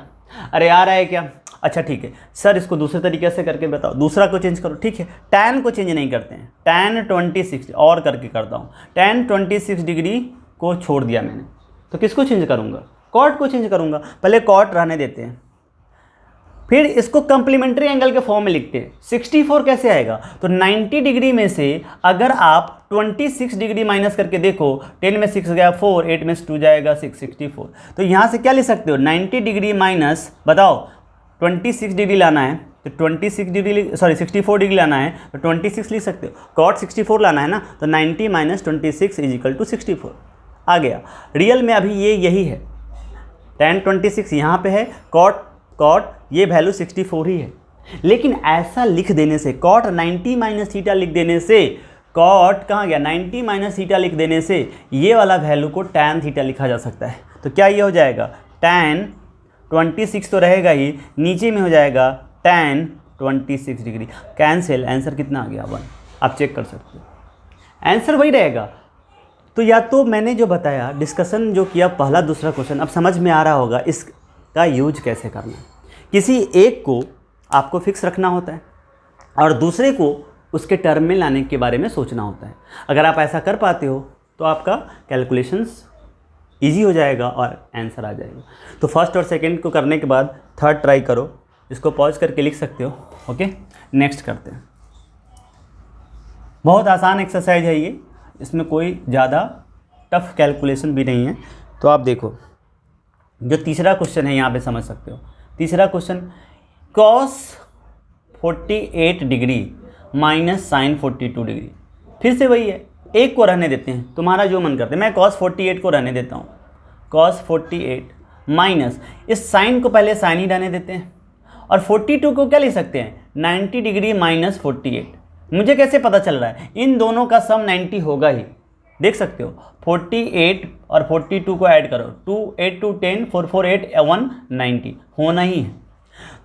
अरे आ रहा है क्या? अच्छा ठीक है सर, इसको दूसरे तरीके से करके बताओ, दूसरा को चेंज करो। ठीक है, tan को चेंज नहीं करते हैं, tan 26 और करके करता हूँ। tan 26 डिग्री को छोड़ दिया मैंने, तो किसको चेंज करूँगा, कॉट को चेंज करूँगा। पहले कॉट रहने देते हैं, फिर इसको कंप्लीमेंट्री एंगल के फॉर्म में लिखते हैं। 64 कैसे आएगा, तो 90 डिग्री में से अगर आप 26 डिग्री माइनस करके देखो, 10 में 6 गया 4, 8 में 2 जाएगा 6, 64। तो यहाँ से क्या लिख सकते हो, 90 डिग्री माइनस, बताओ 26 डिग्री लाना है तो 26 डिग्री, सॉरी 64 डिग्री लाना है तो 26 लिख सकते हो। कॉट 64 लाना है ना, तो 90 माइनस 26 = 64 आ गया। रियल में अभी ये यही है, tan 26 यहाँ पे है, कॉट ये वैल्यू 64 ही है। लेकिन ऐसा लिख देने से, कॉट 90 माइनस थीटा लिख देने से, कॉट कहाँ गया 90 माइनस थीटा लिख देने से ये वाला वैल्यू को tan थीटा लिखा जा सकता है। तो क्या ये हो जाएगा, tan 26 तो रहेगा ही, नीचे में हो जाएगा tan 26 डिग्री, कैंसिल, आंसर कितना आ गया 1। आप चेक कर सकते हो, आंसर वही रहेगा। तो या तो मैंने जो बताया, डिस्कशन जो किया पहला दूसरा क्वेश्चन, अब समझ में आ रहा होगा इसका यूज कैसे करना है। किसी एक को आपको फिक्स रखना होता है और दूसरे को उसके टर्म में लाने के बारे में सोचना होता है। अगर आप ऐसा कर पाते हो तो आपका कैलकुलेशंस ईजी हो जाएगा और आंसर आ जाएगा। तो फर्स्ट और सेकंड को करने के बाद थर्ड ट्राई करो, इसको पॉज करके लिख सकते हो। ओके, नेक्स्ट करते हैं। बहुत आसान एक्सरसाइज है ये, इसमें कोई ज़्यादा टफ कैलकुलेशन भी नहीं है। तो आप देखो, जो तीसरा क्वेश्चन है यहाँ पे समझ सकते हो। तीसरा question, cos 48 degree minus sin 42 degree. फिर से वही है, एक को रहने देते हैं, तुम्हारा जो मन करते हैं। मैं cos 48 को रहने देता हूँ, cos 48 माइनस, इस साइन को पहले साइन ही रहने देते हैं, और 42 को क्या लिख सकते हैं 90 डिग्री माइनस 48। मुझे कैसे पता चल रहा है? इन दोनों का सम 90 होगा ही, देख सकते हो। 48 और 42 को ऐड करो, 2 8 2 10 4 4 8 1 90 होना ही है।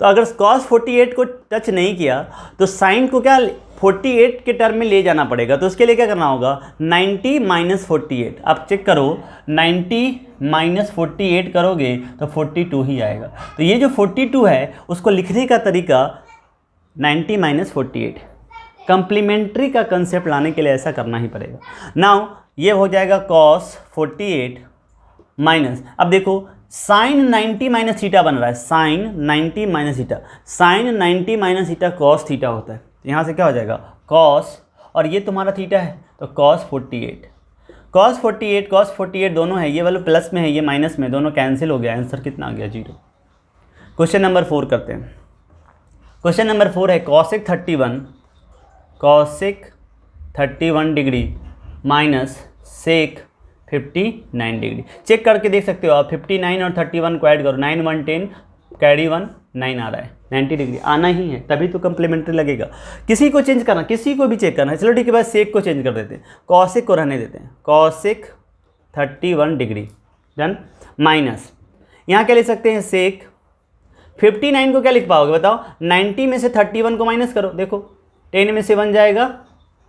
तो अगर cos 48 को टच नहीं किया तो साइन को क्या 48 के टर्म में ले जाना पड़ेगा। तो उसके लिए क्या करना होगा? 90 माइनस 48। आप चेक करो, 90 माइनस 48 करोगे तो 42 ही आएगा। तो ये जो 42 है उसको लिखने का तरीका 90 माइनस 48, कंप्लीमेंट्री का कंसेप्ट लाने के लिए ऐसा करना ही पड़ेगा। नाउ ये हो जाएगा cos 48 माइनस, अब देखो साइन 90 माइनस थीटा बन रहा है, sine 90 minus theta, sine 90 minus theta cos theta होता है। तो यहाँ से क्या हो जाएगा? कॉस, और ये तुम्हारा थीटा है तो cos 48, cos 48 cos 48 दोनों है, ये वाला प्लस में है ये माइनस में, दोनों कैंसिल हो गया। आंसर कितना आ गया? 0। क्वेश्चन नंबर 4 करते हैं। क्वेश्चन नंबर 4 है cosec 31 degree minus sec 59 degree. Check करके देख सकते हो आप, 59 और 31 को ऐड करो, 9 1 10 कैरी 1 9 आ रहा है, 90 डिग्री आना ही है, तभी तो कंप्लीमेंट्री लगेगा। किसी को चेंज करना, किसी को भी चेक करना है, चलो ठीक है, बस सेक को चेंज कर देते हैं, कॉसेक को रहने देते हैं, कॉसेक 31 डिग्री डन, माइनस यहाँ क्या ले सकते हैं? सेक 59 को क्या लिख पाओगे बताओ? 90 में से 31 को माइनस करो, देखो 10 में से 1 जाएगा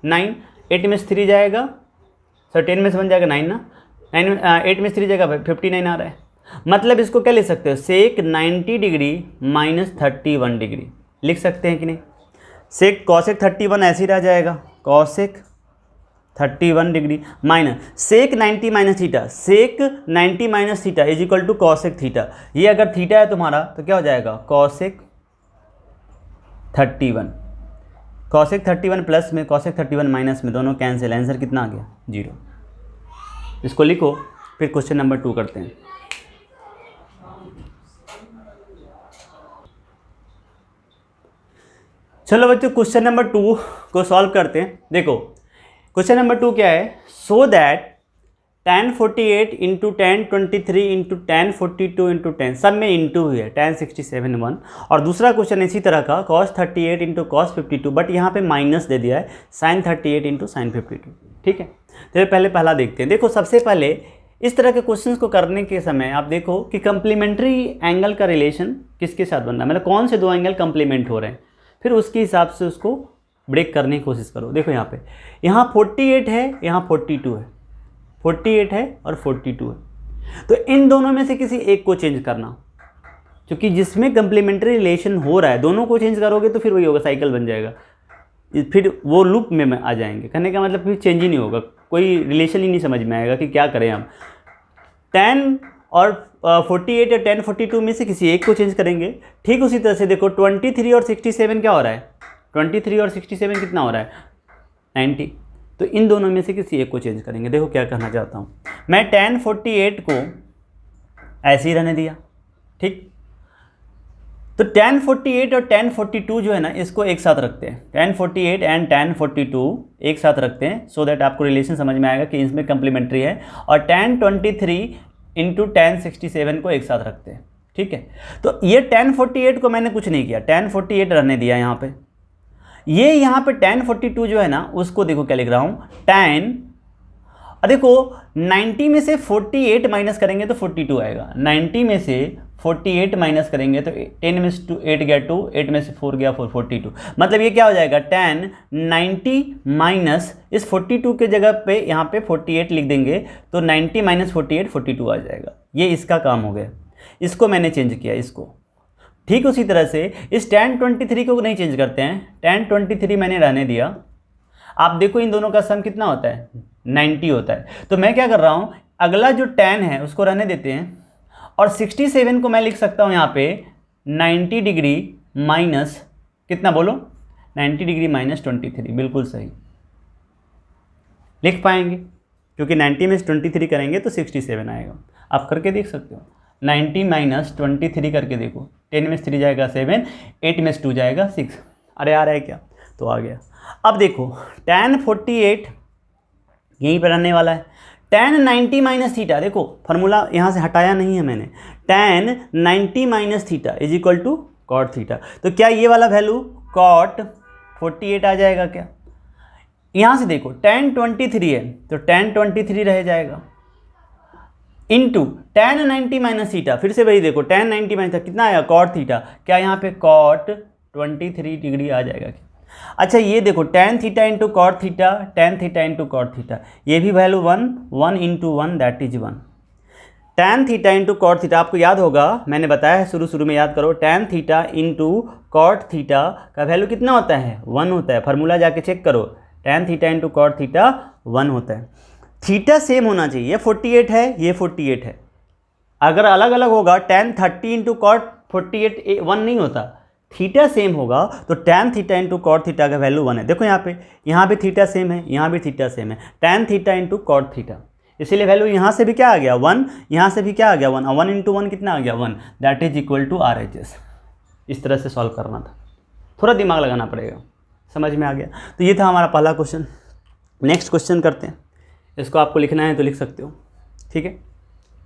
9, 8 में से 3 जाएगा, सर 10 में से 1 जाएगा 9 ना, 8 में से 3 जाएगा 59 आ रहा है। मतलब इसको क्या ले सकते हो? सेक 90 डिग्री माइनस 31 डिग्री लिख सकते हैं कि नहीं? सेक कॉसेक 31 ऐसे ही रह जाएगा, cosec 31 degree minus sec 90 minus theta, sec 90 minus theta is equal to cosec theta. ये अगर थीटा है तुम्हारा तो क्या हो जाएगा? कॉसेक 31, कॉसेक 31 प्लस में कॉसेक 31 माइनस में, दोनों कैंसिल, आंसर कितना आ गया? 0। इसको लिखो, फिर क्वेश्चन नंबर 2 करते हैं। चलो बच्चों क्वेश्चन नंबर 2 को सॉल्व करते हैं। देखो क्वेश्चन नंबर 2 क्या है? So that tan 48 into tan 23 into tan 42 into 10, सब में इंटू हुई है, tan 67 1। और दूसरा क्वेश्चन इसी तरह का cos 38 इंटू cos 52, बट यहाँ पे माइनस दे दिया है, sin 38 इंटू sin 52। ठीक है, तो पहले पहला देखते हैं। देखो सबसे पहले इस तरह के क्वेश्चंस को करने के समय आप देखो कि कंप्लीमेंट्री एंगल का रिलेशन किसके साथ बन रहा है, मतलब कौन से दो एंगल कंप्लीमेंट हो रहे हैं, फिर उसके हिसाब से उसको ब्रेक करने की कोशिश करो। देखो यहाँ पे, यहाँ 48 है, यहाँ 42 है, 48 है और 42 है, तो इन दोनों में से किसी एक को चेंज करना, क्योंकि जिसमें कंप्लीमेंट्री रिलेशन हो रहा है दोनों को चेंज करोगे तो फिर वही होगा, साइकिल बन जाएगा, फिर वो लूप में आ जाएंगे। कहने का मतलब फिर चेंज ही नहीं होगा, कोई रिलेशन ही नहीं समझ में आएगा कि क्या करें हम। 10 और 48 या 10 42 में से किसी एक को चेंज करेंगे। ठीक उसी तरह से देखो 23 और 67 क्या हो रहा है? 23 और 67 कितना हो रहा है? 90। तो इन दोनों में से किसी एक को चेंज करेंगे। देखो क्या कहना चाहता हूँ मैं, tan 48 को ऐसे ही रहने दिया, ठीक, तो tan 48 और tan 42 जो है ना, इसको एक साथ रखते हैं, tan 48 एंड tan 42 एक साथ रखते हैं, सो दैट आपको रिलेशन समझ में आएगा कि इसमें कंप्लीमेंट्री है। और tan 23 इंटू tan 67 को एक साथ रखते हैं। ठीक है, तो ये tan 48 को मैंने कुछ नहीं किया, tan 48 रहने दिया यहाँ पे। ये यहाँ पे tan 42 जो है ना, उसको देखो क्या लिख रहा हूँ, tan, देखो 90 में से 48 माइनस करेंगे तो 42 आएगा, 90 में से 48 माइनस करेंगे तो 10 में से 8 गया 2, 8 में से 4 गया 4, 42। मतलब ये क्या हो जाएगा? tan 90 माइनस इस 42 के जगह पे यहाँ पे 48 लिख देंगे तो 90 माइनस 48 42 आ जाएगा। ये इसका काम हो गया, इसको मैंने चेंज किया इसको। ठीक उसी तरह से इस tan 23 को नहीं चेंज करते हैं, tan 23 मैंने रहने दिया। आप देखो इन दोनों का सम कितना होता है? 90 होता है। तो मैं क्या कर रहा हूँ, अगला जो tan है उसको रहने देते हैं, और 67 को मैं लिख सकता हूँ यहाँ पे 90 डिग्री माइनस कितना बोलो? 90 डिग्री माइनस 23, बिल्कुल सही लिख पाएंगे, क्योंकि 90 में 23 करेंगे तो 67 आएगा। आप करके देख सकते हो, 90 माइनस 23 करके देखो, 10 में 3 जाएगा 7, 8 में 2 जाएगा 6। अरे आ रहा है क्या? तो आ गया। अब देखो tan 48 यहीं पर रहने वाला है, tan 90 माइनस थीटा, देखो फार्मूला यहाँ से हटाया नहीं है मैंने, tan 90 minus theta is equal to cot theta. तो क्या ये वाला वैल्यू कॉट 48 आ जाएगा क्या? यहाँ से देखो tan 23 है तो tan 23 रह जाएगा इंटू tan 90 माइनस थीटा, फिर से वही देखो tan 90 माइनस कितना आएगा cot थीटा, क्या यहाँ पे cot 23 डिग्री आ जाएगा क्या? अच्छा ये देखो tan theta into cot theta, tan theta into cot theta, ये भी value 1 into 1 that is 1। tan theta into cot theta आपको याद होगा, मैंने बताया है शुरू में, याद करो tan theta into cot theta का वैल्यू कितना होता है 1 होता है, फार्मूला जाके चेक करो, tan theta into cot theta 1 होता है। थीटा सेम होना चाहिए, ये 48 है ये 48 है, अगर अलग अलग होगा tan 30 इंटू कॉट 48 1 नहीं होता, थीटा सेम होगा तो tan theta into cot theta का वैल्यू 1 है। देखो यहाँ पे थीटा सेम है, यहाँ भी थीटा सेम है, tan theta into cot theta, इसीलिए वैल्यू यहाँ से भी क्या आ गया 1, यहाँ से भी क्या आ गया 1, 1 इंटू 1 कितना आ गया 1, that is equal to RHS। इस तरह से सॉल्व करना था, थोड़ा दिमाग लगाना पड़ेगा, समझ में आ गया। तो ये था हमारा पहला क्वेश्चन। नेक्स्ट क्वेश्चन करते हैं, इसको आपको लिखना है तो लिख सकते हो, ठीक है,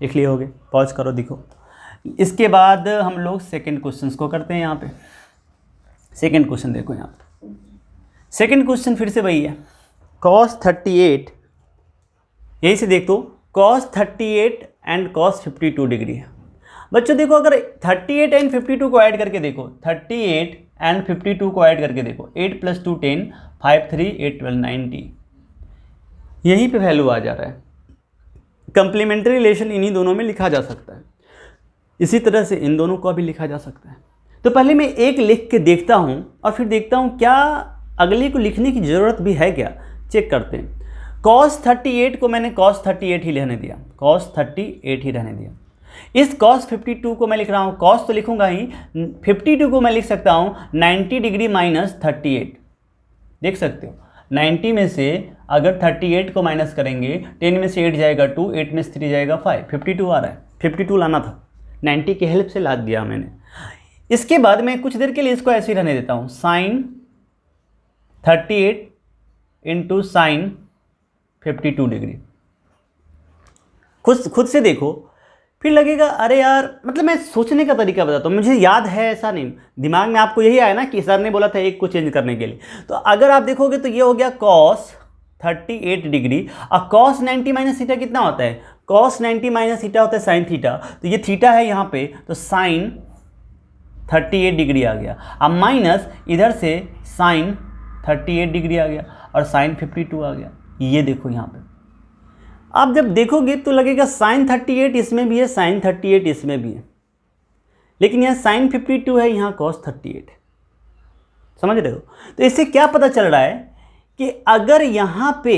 लिख लिए होगे, पॉज करो दिखो। इसके बाद हम लोग सेकेंड क्वेश्चन को करते हैं। यहाँ पे सेकेंड क्वेश्चन देखो, यहाँ पे सेकेंड क्वेश्चन फिर से वही है, cos 38, यहीं से देख दो cos 38 एंड cos 52 डिग्री है। बच्चों देखो अगर 38 एंड 52 को ऐड करके देखो, 38 एंड 52 को ऐड करके देखो, 8 + 2 10, 5 3 8 12 90, यहीं पे वैल्यू आ जा रहा है। कंप्लीमेंट्री रिलेशन इन्हीं दोनों में लिखा जा सकता है, इसी तरह से इन दोनों को भी लिखा जा सकता है। तो पहले मैं एक लिख के देखता हूँ और फिर देखता हूँ क्या अगले को लिखने की ज़रूरत भी है क्या, चेक करते हैं। cos 38 को मैंने cos 38 ही रहने दिया, cos 38 ही रहने दिया। इस cos 52 को मैं लिख रहा हूँ, cos तो लिखूंगा ही, 52 को मैं लिख सकता हूँ 90 डिग्री माइनस 38, देख सकते हो 90 में से अगर 38 को माइनस करेंगे, 10 में से 8 जाएगा 2, 8 में से 3 जाएगा 5, 52 आ रहा है, 52 लाना था, 90 की हेल्प से ला दिया मैंने। इसके बाद मैं कुछ देर के लिए इसको ऐसे ही रहने देता हूँ, sin 38 इंटू sin 52 डिग्री। खुद से देखो, फिर लगेगा अरे यार, मतलब मैं सोचने का तरीका बताता हूँ, मुझे याद है ऐसा नहीं, दिमाग में आपको यही आया ना कि सर ने बोला था एक को चेंज करने के लिए। तो अगर आप देखोगे तो ये हो गया cos 38 डिग्री, और cos 90 माइनस थीटा कितना होता है, cos 90 माइनस थीटा होता है sin थीटा, तो ये थीटा है यहाँ पे, तो sin 38 डिग्री आ गया, अब माइनस इधर से sin 38 डिग्री आ गया और sin 52 आ गया। ये देखो यहाँ पे आप जब देखोगे तो लगेगा sin 38 इसमें भी है, sin 38 इसमें भी है, लेकिन यहाँ sin 52 है, यहाँ cos 38, समझ रहे हो। तो इससे क्या पता चल रहा है कि अगर यहाँ पे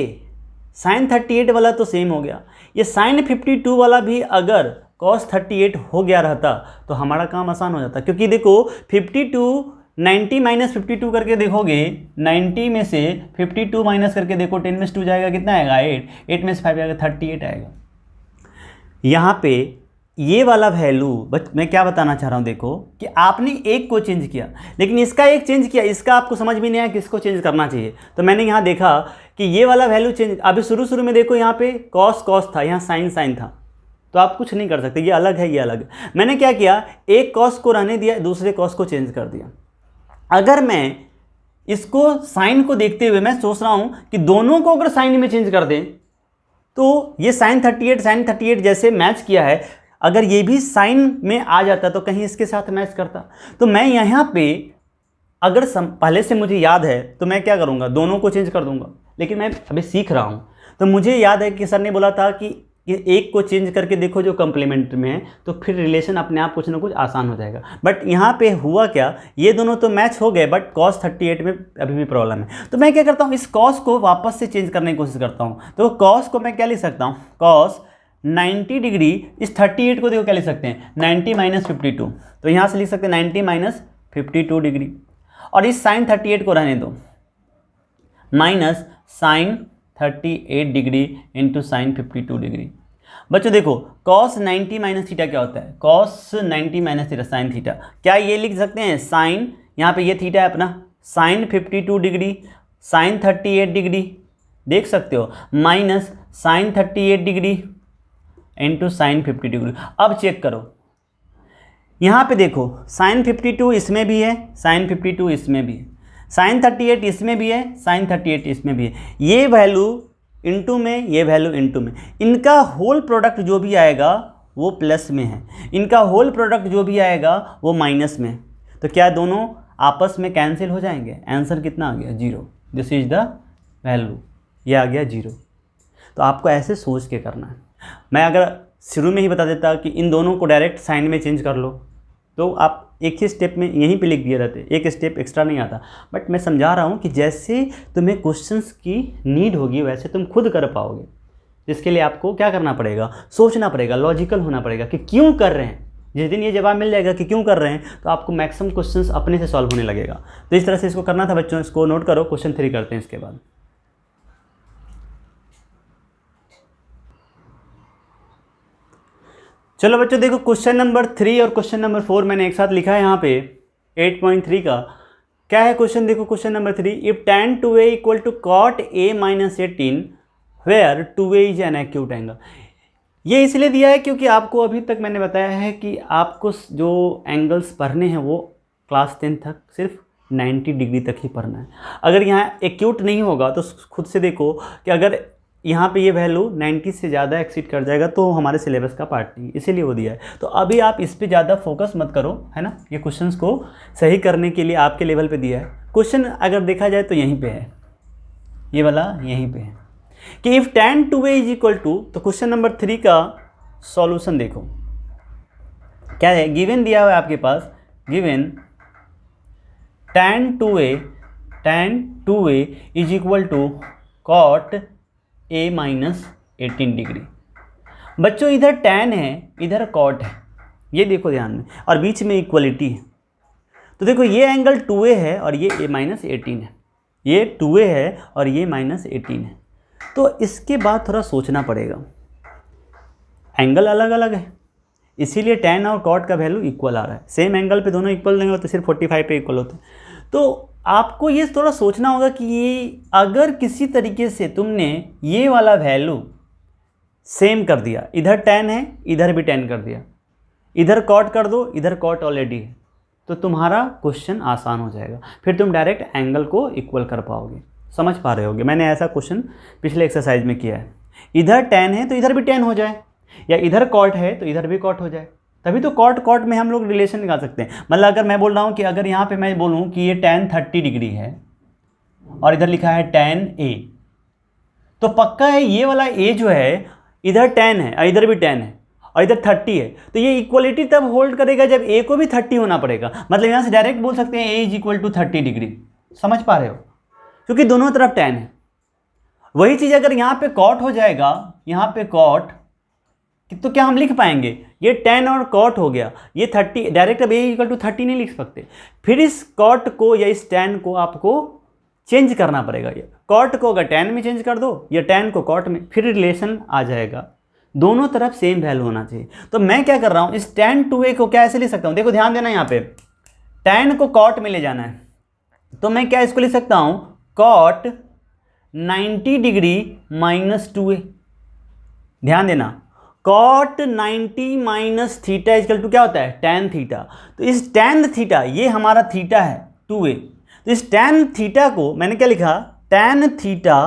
sin 38 वाला तो सेम हो गया, ये sin 52 वाला भी अगर cos 38 हो गया रहता तो हमारा काम आसान हो जाता, क्योंकि देखो 52 90 माइनस 52 करके देखोगे, 90 में से 52 माइनस करके देखो, 10 में से 2 जाएगा कितना आएगा 8, 8 में से 5 जाएगा 38 आएगा। यहाँ पे ये वाला वैल्यू, बट मैं क्या बताना चाह रहा हूँ, देखो कि आपने एक को चेंज किया, लेकिन इसका एक चेंज किया, इसका आपको समझ में नहीं आया किसको चेंज करना चाहिए। तो मैंने यहाँ देखा कि ये वाला वैल्यू चेंज, अभी शुरू में देखो यहाँ पे cos था, यहाँ sin था, तो आप कुछ नहीं कर सकते, ये अलग है ये अलग है। मैंने क्या किया, एक cos को रहने दिया, दूसरे cos को चेंज कर दिया। अगर मैं इसको साइन को देखते हुए मैं सोच रहा हूँ कि दोनों को अगर साइन में चेंज कर दें, तो ये sin 38 जैसे मैच किया है, अगर ये भी साइन में आ जाता तो कहीं इसके साथ मैच करता। तो मैं यहाँ पे अगर पहले से मुझे याद है तो मैं क्या करूँगा, दोनों को चेंज कर दूँगा, लेकिन मैं अभी सीख रहा हूँ। तो मुझे याद है कि सर ने बोला था कि एक को चेंज करके देखो जो कंप्लीमेंट में है, तो फिर रिलेशन अपने आप कुछ ना कुछ आसान हो जाएगा। बट यहाँ पे हुआ क्या, ये दोनों तो मैच हो गए, बट cos 38 में अभी भी प्रॉब्लम है। तो मैं क्या करता हूँ, इस cos को वापस से चेंज करने की कोशिश करता हूँ। तो cos को मैं क्या लिख सकता हूँ, cos 90 डिग्री, इस 38 को देखो क्या लिख सकते हैं 90 माइनस 52, तो यहाँ से लिख सकते हैं 90 माइनस 52 डिग्री, और इस sin 38 को रहने दो, minus sin 38 degree into sin 52 degree. बच्चों देखो cos 90 माइनस थीटा क्या होता है, cos 90 minus theta sin theta, क्या ये लिख सकते हैं sin, यहाँ पे ये थीटा है अपना, sin 52 डिग्री sin 38 डिग्री, देख सकते हो, minus sin 38 degree into sin 50 degree. अब चेक करो, यहाँ पे देखो sin 52 इसमें भी है, sin 52 इसमें भी है, साइन 38 इसमें भी है, साइन 38 इसमें भी है। ये वैल्यू इंटू में, ये वैल्यू इंटू में, इनका होल प्रोडक्ट जो भी आएगा वो प्लस में है, इनका होल प्रोडक्ट जो भी आएगा वो माइनस में। तो क्या दोनों आपस में कैंसिल हो जाएंगे? आंसर कितना आ गया? 0। दिस इज द वैल्यू, ये आ गया 0। तो आपको ऐसे सोच के करना है। मैं अगर शुरू में ही बता देता कि इन दोनों को डायरेक्ट साइन में चेंज कर लो तो आप एक ही स्टेप में यहीं पे लिख दिए रहते, एक स्टेप एक्स्ट्रा नहीं आता। बट मैं समझा रहा हूँ कि जैसे तुम्हें क्वेश्चंस की नीड होगी वैसे तुम खुद कर पाओगे। इसके लिए आपको क्या करना पड़ेगा? सोचना पड़ेगा, लॉजिकल होना पड़ेगा कि क्यों कर रहे हैं। जिस दिन ये जवाब मिल जाएगा कि क्यों कर रहे हैं तो आपको मैक्सिमम क्वेश्चंस अपने से सॉल्व होने लगेगा। तो इस तरह से इसको करना था बच्चों, इसको नोट करो। क्वेश्चन 3 करते हैं इसके बाद। चलो बच्चों देखो, क्वेश्चन नंबर 3 और क्वेश्चन नंबर 4 मैंने एक साथ लिखा है यहाँ पे 8.3 का। क्या है क्वेश्चन? देखो question number 3, if tan 2a equal to cot a minus 18 where 2a is an acute angle. ये इसलिए दिया है क्योंकि आपको अभी तक मैंने बताया है कि आपको जो एंगल्स पढ़ने हैं वो क्लास 10 तक सिर्फ 90 डिग्री तक ही पढ़ना है। अगर यहाँ एक्यूट नहीं होगा तो खुद से देखो कि अगर यहाँ पे ये वैल्यू 90 से ज़्यादा एक्सीड कर जाएगा तो हमारे सिलेबस का पार्ट नहीं, इसीलिए वो दिया है। तो अभी आप इस पे ज़्यादा फोकस मत करो, है ना। ये क्वेश्चंस को सही करने के लिए आपके लेवल पे दिया है। क्वेश्चन अगर देखा जाए तो यहीं पे है, ये वाला यहीं पे है कि if tan 2a is equal to, तो क्वेश्चन नंबर 3 का सॉल्यूशन देखो क्या है। गिवन दिया हुआ है आपके पास, given tan 2a is equal to cot a minus 18 degree. बच्चों इधर tan है, इधर cot है, ये देखो ध्यान में, और बीच में इक्वलिटी है। तो देखो ये एंगल 2a है और ये a माइनस 18 है, ये 2a है और ये माइनस 18 है। तो इसके बाद थोड़ा सोचना पड़ेगा, एंगल अलग अलग है इसीलिए tan और cot का वैल्यू इक्वल आ रहा है। सेम एंगल पे दोनों इक्वल नहीं होते, सिर्फ 45 पे इक्वल होते हैं। तो आपको ये थोड़ा सोचना होगा कि ये अगर किसी तरीके से तुमने ये वाला वैल्यू सेम कर दिया, इधर tan है इधर भी tan कर दिया, इधर cot कर दो, इधर cot ऑलरेडी है, तो तुम्हारा क्वेश्चन आसान हो जाएगा। फिर तुम डायरेक्ट एंगल को इक्वल कर पाओगे। समझ पा रहे होगे, मैंने ऐसा क्वेश्चन पिछले एक्सरसाइज में किया है। इधर tan है तो इधर भी tan हो जाए, या इधर cot है तो इधर भी cot हो जाए, तभी तो cot में हम लोग रिलेशन निकाल सकते हैं। मतलब अगर मैं बोल रहा हूँ कि अगर यहाँ पे मैं बोलूँ कि ये tan 30 डिग्री है और इधर लिखा है tan a, तो पक्का है ये वाला a जो है इधर tan है और इधर भी tan है और इधर 30 है, तो ये इक्वलिटी तब होल्ड करेगा जब a को भी 30 होना पड़ेगा। मतलब यहाँ से डायरेक्ट बोल सकते हैं a is equal to 30 degree. समझ पा रहे हो, क्योंकि दोनों तरफ tan है। वही चीज़ अगर यहाँ पे cot हो जाएगा, यहाँ पे cot, तो क्या हम लिख पाएंगे? ये tan और cot हो गया, ये 30, डायरेक्ट अब a इक्वल टू 30 नहीं लिख सकते। फिर इस cot को या इस tan को आपको चेंज करना पड़ेगा। ये cot को अगर tan में चेंज कर दो या tan को cot में, फिर रिलेशन आ जाएगा। दोनों तरफ सेम वैल्यू होना चाहिए। तो मैं क्या कर रहा हूँ, इस tan 2a को क्या ऐसे लिख सकता हूँ? देखो ध्यान देना, यहाँ पे tan को cot में ले जाना है, तो मैं क्या इसको लिख सकता हूँ? cot 90 degree minus 2a। ध्यान देना, cot 90 minus theta equal to क्या होता है? tan theta. तो इस tan थीटा, ये हमारा थीटा है 2a, तो इस tan थीटा को मैंने क्या लिखा? tan theta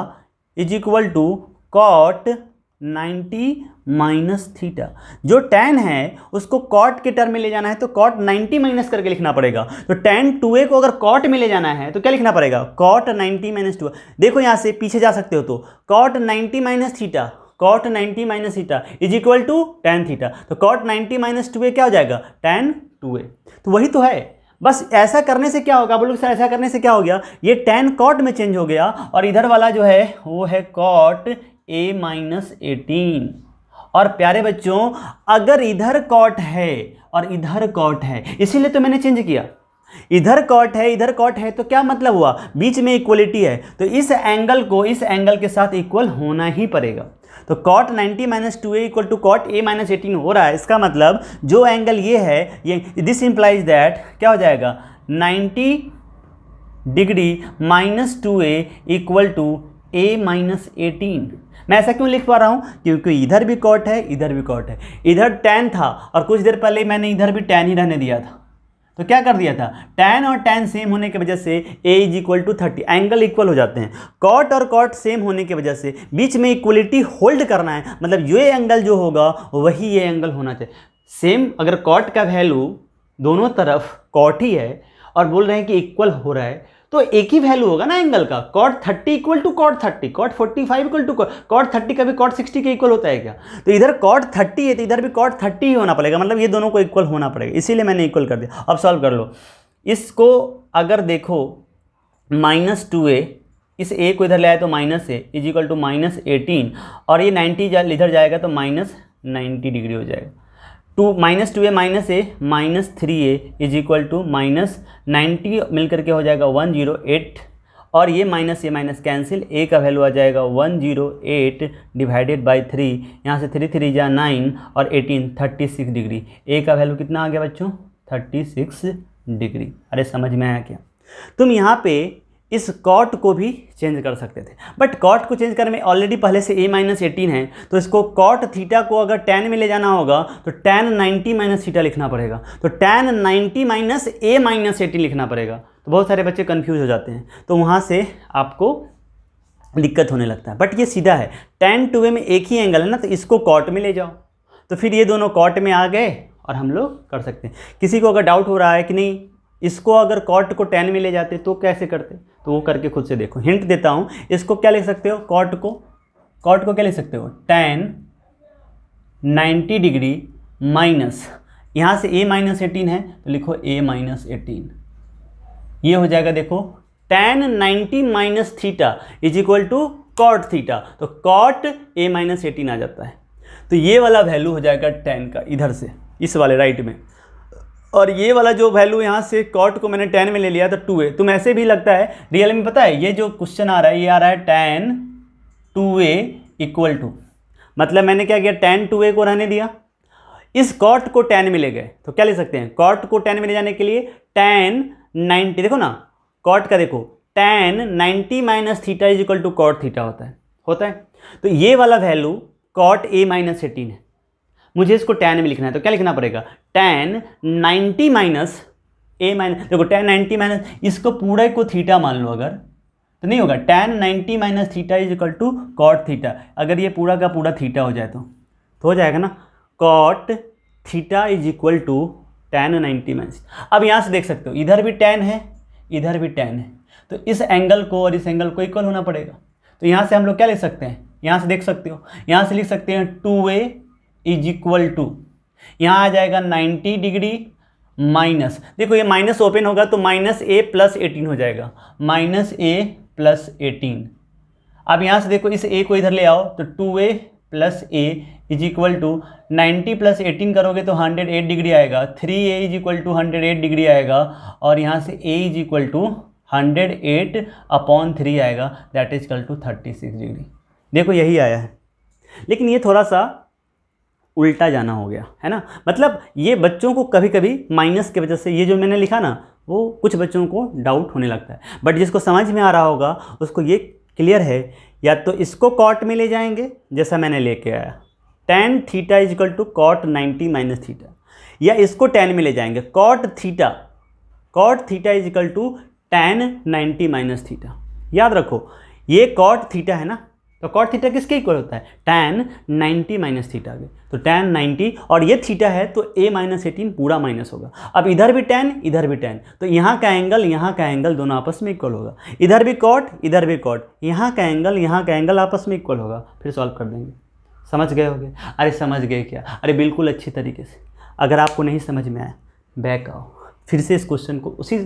is equal to cot 90 minus theta. जो tan है उसको cot के टर्म में ले जाना है तो cot 90 माइनस करके लिखना पड़ेगा। तो tan 2a को अगर cot में ले जाना है तो क्या लिखना पड़ेगा? cot 90 minus 2। देखो यहाँ से पीछे जा सकते हो, तो cot 90 minus theta, cot 90 minus theta is equal to tan theta. तो cot 90 माइनस 2a क्या हो जाएगा? tan 2a। तो वही तो है, बस ऐसा करने से क्या होगा? बोलो सर ऐसा करने से क्या हो गया? ये tan cot में चेंज हो गया और इधर वाला जो है वो है cot a माइनस 18। और प्यारे बच्चों अगर इधर cot है और इधर cot है, इसीलिए तो मैंने चेंज किया। इधर cot है इधर cot है, तो क्या मतलब हुआ? बीच में इक्वलिटी है, तो इस एंगल को इस एंगल के साथ इक्वल होना ही पड़ेगा। तो cot 90 minus 2a equal to cot a minus 18 हो रहा है। इसका मतलब जो एंगल ये है, ये दिस इंप्लाइज दैट क्या हो जाएगा? 90 degree minus 2a equal to a minus 18। मैं ऐसा क्यों लिख पा रहा हूँ? क्योंकि इधर भी cot है इधर भी cot है। इधर tan था और कुछ देर पहले मैंने इधर भी tan ही रहने दिया था, तो क्या कर दिया था, tan और tan सेम होने की वजह से a is equal to 30, angle equal हो जाते हैं। cot और cot सेम होने की वजह से बीच में इक्वलिटी होल्ड करना है, मतलब ये एंगल जो होगा वही ये एंगल होना चाहिए सेम। अगर cot का वैल्यू दोनों तरफ cot ही है और बोल रहे हैं कि इक्वल हो रहा है, तो एक ही वैल्यू होगा ना एंगल का, cot 30 equal to cot 30, cot 45 equal to cot 30 कभी cot 60 के इक्वल होता है क्या? तो इधर cot 30 है तो इधर भी cot 30 ही होना पड़ेगा, मतलब ये दोनों को इक्वल होना पड़ेगा, इसीलिए मैंने इक्वल कर दिया। अब सॉल्व कर लो इसको। अगर देखो -2a, इस a को इधर ले आए तो -a इज इक्वल टू -18, और ये 90 इधर जाएगा तो -90 डिग्री हो जाएगा। -2a -3a is equal to -90 मिलकर के हो जाएगा 108, और ये माइनस कैंसिल, a का वैल्यू आ जाएगा 108 डिवाइडेड बाई 3, यहाँ से 3 3 जा 9 और 18 36 डिग्री। a का वैल्यू कितना आ गया बच्चों, 36 डिग्री। अरे समझ में आया क्या? तुम यहाँ पे इस cot को भी चेंज कर सकते थे, बट cot को चेंज करने में ऑलरेडी पहले से a -18 है, तो इसको cot थीटा को अगर tan में ले जाना होगा तो tan 90 माइनस थीटा लिखना पड़ेगा, तो tan 90 माइनस a -18 लिखना पड़ेगा। तो बहुत सारे बच्चे कंफ्यूज हो जाते हैं, तो वहाँ से आपको दिक्कत होने लगता है। बट ये सीधा है, tan 2a में एक ही एंगल है ना, तो इसको cot में ले जाओ, तो फिर ये दोनों cot में आ गए और हम लोग कर सकते हैं। किसी को अगर डाउट हो रहा है कि नहीं इसको अगर cot को tan में ले जाते तो कैसे करते, तो वो करके खुद से देखो। हिंट देता हूँ, इसको क्या लिख सकते हो, cot को क्या लिख सकते हो, tan 90 डिग्री माइनस, यहाँ से a -18 है तो लिखो a -18, ये हो जाएगा देखो tan 90 minus theta is equal to cot theta, तो cot a -18 आ जाता है। तो ये वाला वैल्यू हो जाएगा tan का इधर से, इस वाले राइट में, और ये वाला जो वैल्यू यहाँ से cot को मैंने tan में ले लिया तो 2a। तुम ऐसे भी लगता है रियल में, पता है ये जो क्वेश्चन आ रहा है ये आ रहा है tan 2a इक्वल टू, मतलब मैंने क्या किया, tan 2a को रहने दिया, इस cot को tan में ले गए, तो क्या ले सकते हैं, cot को tan में ले जाने के लिए tan 90, देखो ना cot का देखो tan 90 minus theta is equal to cot theta होता है। तो ये वाला वैल्यू cot a -18 है, मुझे इसको tan में लिखना है, तो क्या लिखना पड़ेगा, tan 90 माइनस a माइनस, देखो tan 90 माइनस, इसको पूरा को थीटा मान लो अगर, तो नहीं होगा, tan 90 minus theta is equal to cot theta. अगर ये पूरा का पूरा थीटा हो जाए तो हो जाएगा ना, cot theta is equal to tan 90 minus. अब यहाँ से देख सकते हो इधर भी tan है इधर भी tan है, तो इस एंगल को और इस एंगल को इक्वल होना पड़ेगा। तो यहाँ से हम लोग क्या लिख सकते हैं, यहाँ से देख सकते हो, यहाँ से लिख सकते हैं 2a इज इक्वल टू, यहाँ आ जाएगा 90 डिग्री माइनस, देखो ये माइनस ओपन होगा तो -a + 18 हो जाएगा, -a + 18। अब यहाँ से देखो इस a को इधर ले आओ तो 2a + a is equal to 90 + 18 करोगे तो 108 डिग्री आएगा, 3a is equal to 108 degree आएगा, और यहाँ से a इज इक्वल टू 108/3 आएगा, that is equal to 36 degree. देखो यही आया है, लेकिन ये थोड़ा सा उल्टा जाना हो गया है ना, मतलब ये बच्चों को कभी कभी माइनस की वजह से ये जो मैंने लिखा ना वो कुछ बच्चों को डाउट होने लगता है, बट जिसको समझ में आ रहा होगा उसको ये क्लियर है, या तो इसको cot में ले जाएंगे जैसा मैंने लेके आया tan theta is equal to cot 90 minus theta, या इसको tan में ले जाएंगे cot theta is equal to tan 90 minus theta. याद रखो ये cot थीटा है ना, तो cot थीटा किसके इक्वल होता है, tan 90 माइनस थीटा के, तो tan 90 और ये थीटा है तो a -18 पूरा माइनस होगा। अब इधर भी tan इधर भी tan, तो यहाँ का एंगल दोनों आपस में इक्वल होगा, इधर भी cot इधर भी cot, यहाँ का एंगल आपस में इक्वल होगा, फिर सॉल्व कर देंगे। समझ गए होगे? अरे समझ गए क्या? अरे बिल्कुल अच्छी तरीके से। अगर आपको नहीं समझ में आया बैक आओ, फिर से इस क्वेश्चन को उसी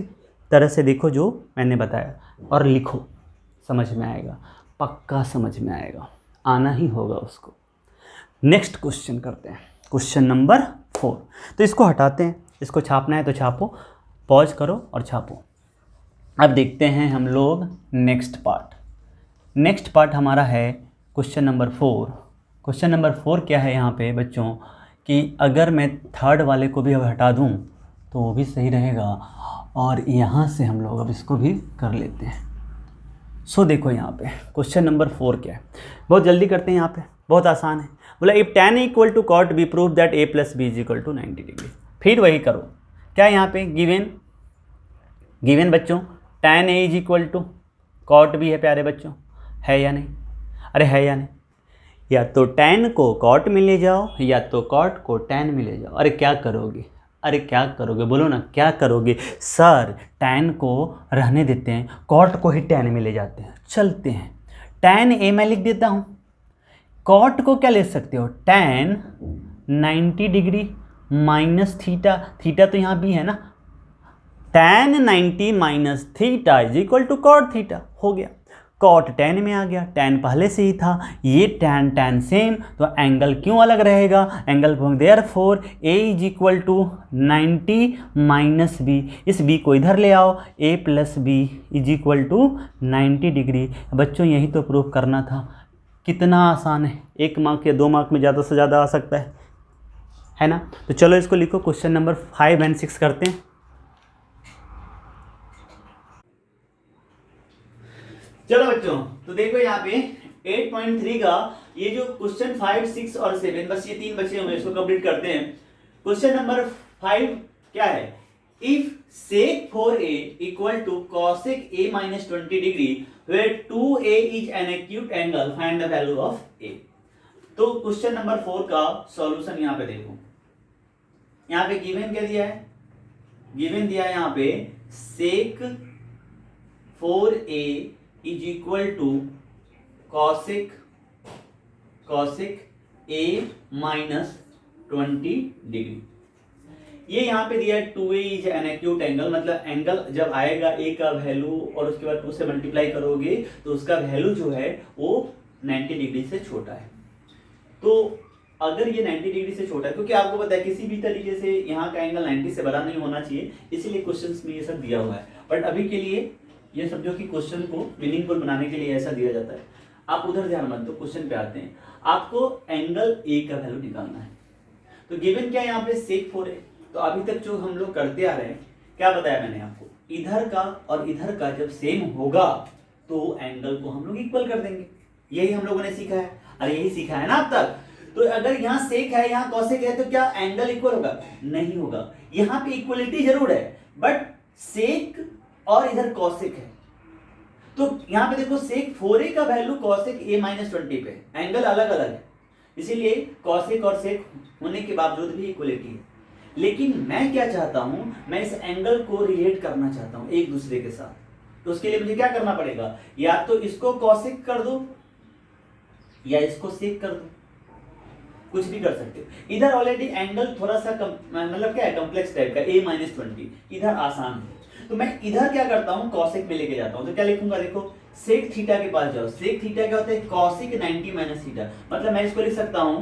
तरह से देखो जो मैंने बताया और लिखो, समझ में आएगा, पक्का समझ में आएगा, आना ही होगा उसको। नेक्स्ट क्वेश्चन करते हैं, क्वेश्चन नंबर 4। तो इसको हटाते हैं, इसको छापना है तो छापो, पॉज करो और छापो। अब देखते हैं हम लोग नेक्स्ट पार्ट हमारा है क्वेश्चन नंबर 4। क्वेश्चन नंबर 4 क्या है यहाँ पे बच्चों, कि अगर मैं थर्ड वाले को भी अब हटा दूँ तो वो भी सही रहेगा, और यहाँ से हम लोग अब इसको भी कर लेते हैं। सो देखो यहाँ पे क्वेश्चन नंबर 4 क्या है, बहुत जल्दी करते हैं, यहाँ पे बहुत आसान है। बोला if tan equal to cot B prove that a + b is equal to 90 degree. फिर वही करो, क्या है यहाँ पे गिवन बच्चों, tan A is equal to cot भी है प्यारे बच्चों, है या नहीं? अरे है या नहीं? या तो tan को कॉट में ले जाओ या तो कॉट को tan में ले जाओ। अरे क्या करोगे? अरे क्या करोगे? बोलो ना क्या करोगे? सर tan को रहने देते हैं, कॉट को ही tan में ले जाते हैं। चलते हैं, tan A मैं लिख देता हूँ, कॉट को क्या ले सकते हो? tan 90 degree minus theta, theta तो यहाँ भी है ना, tan 90 minus theta is equal to cot theta. हो गया, कॉट tan में आ गया, tan पहले से ही था, ये tan सेम, तो एंगल क्यों अलग रहेगा? Angle therefore A is equal to 90 minus B, इस b को इधर ले आओ, A plus B is equal to 90 degree. बच्चों यही तो प्रूफ करना था, कितना आसान है, 1 मार्क या 2 मार्क में ज़्यादा से ज़्यादा आ सकता है ना? तो चलो इसको लिखो, क्वेश्चन नंबर 5 एंड 6 करते हैं। चलो बच्चों, तो देखो यहाँ पे 8.3 का ये जो क्वेश्चन 5, 6 और 7, बस ये 3 बचे हुए, इसको कंप्लीट करते हैं। क्वेश्चन नंबर 5 क्या है? If sec 4a equal to cosec a minus 20 degree where 2a is an acute angle, find the value of a। तो क्वेश्चन नंबर 4 का सॉल्यूशन यहाँ पे देखो, यहाँ पे गिवन क्या दिया है? गिवन दिया है यहाँ पे sec 4a is equal to cosec a minus 20 degree. ये यहाँ पे दिया है 2a is an acute angle, मतलब एंगल जब आएगा a का वैल्यू और उसके बाद 2 से मल्टीप्लाई करोगे तो उसका वैल्यू जो है वो 90 डिग्री से छोटा है। तो अगर ये 90 डिग्री से छोटा है, क्योंकि आपको पता है किसी भी तरीके से यहाँ का एंगल 90 से बड़ा नहीं होना चाहिए, इसीलिए क्वेश्चंस में ये सब दिया हुआ है। बट अभी के लिए ये समझो कि क्वेश्चन को मीनिंगफुल बनाने के लिए ऐसा दिया जाता है। आप उधर ध्यान मत दो, क्वेश्चन पे आते हैं। आपको एंगल ए का वैल्यू निकालना है। तो गिवन क्या है यहाँ पे? sec 4a। तो अभी तक जो हम लोग करते आ रहे हैं, क्या बताया मैंने आपको? इधर का और इधर का जब सेम होगा तो एंगल को हम लोग इक्वल कर देंगे। यही हम लोगों ने सीखा है, अरे यही सीखा है ना अब तक। तो अगर यहाँ सेक है, यहाँ कॉसेक है, तो क्या एंगल इक्वल होगा? नहीं होगा। यहाँ पे इक्वलिटी जरूर है, बट सेक और इधर कॉसेक है, तो यहां पे देखो sec 4a का वैल्यू cosec a माइनस 20 पे, एंगल अलग अलग है, इसीलिए cosec और sec होने के बावजूद भी इक्वलिटी है। लेकिन मैं क्या चाहता हूं? मैं इस एंगल को रिलेट करना चाहता हूं एक दूसरे के साथ। तो उसके लिए मुझे क्या करना पड़ेगा? या तो इसको cosec कर दो या इसको sec कर दो, कुछ भी कर सकते हो। इधर ऑलरेडी एंगल थोड़ा सा मतलब क्या है, कॉम्प्लेक्स टाइप का, a माइनस 20, इधर आसान है। तो मैं इधर क्या करता हूं? कॉसेक में लेके जाता हूं। तो क्या लिखूंगा? देखो सेक थीटा के पास जाओ। सेक थीटा क्या होता है? कॉसेक 90 माइनस थीटा, मतलब मैं इसको लिख सकता हूं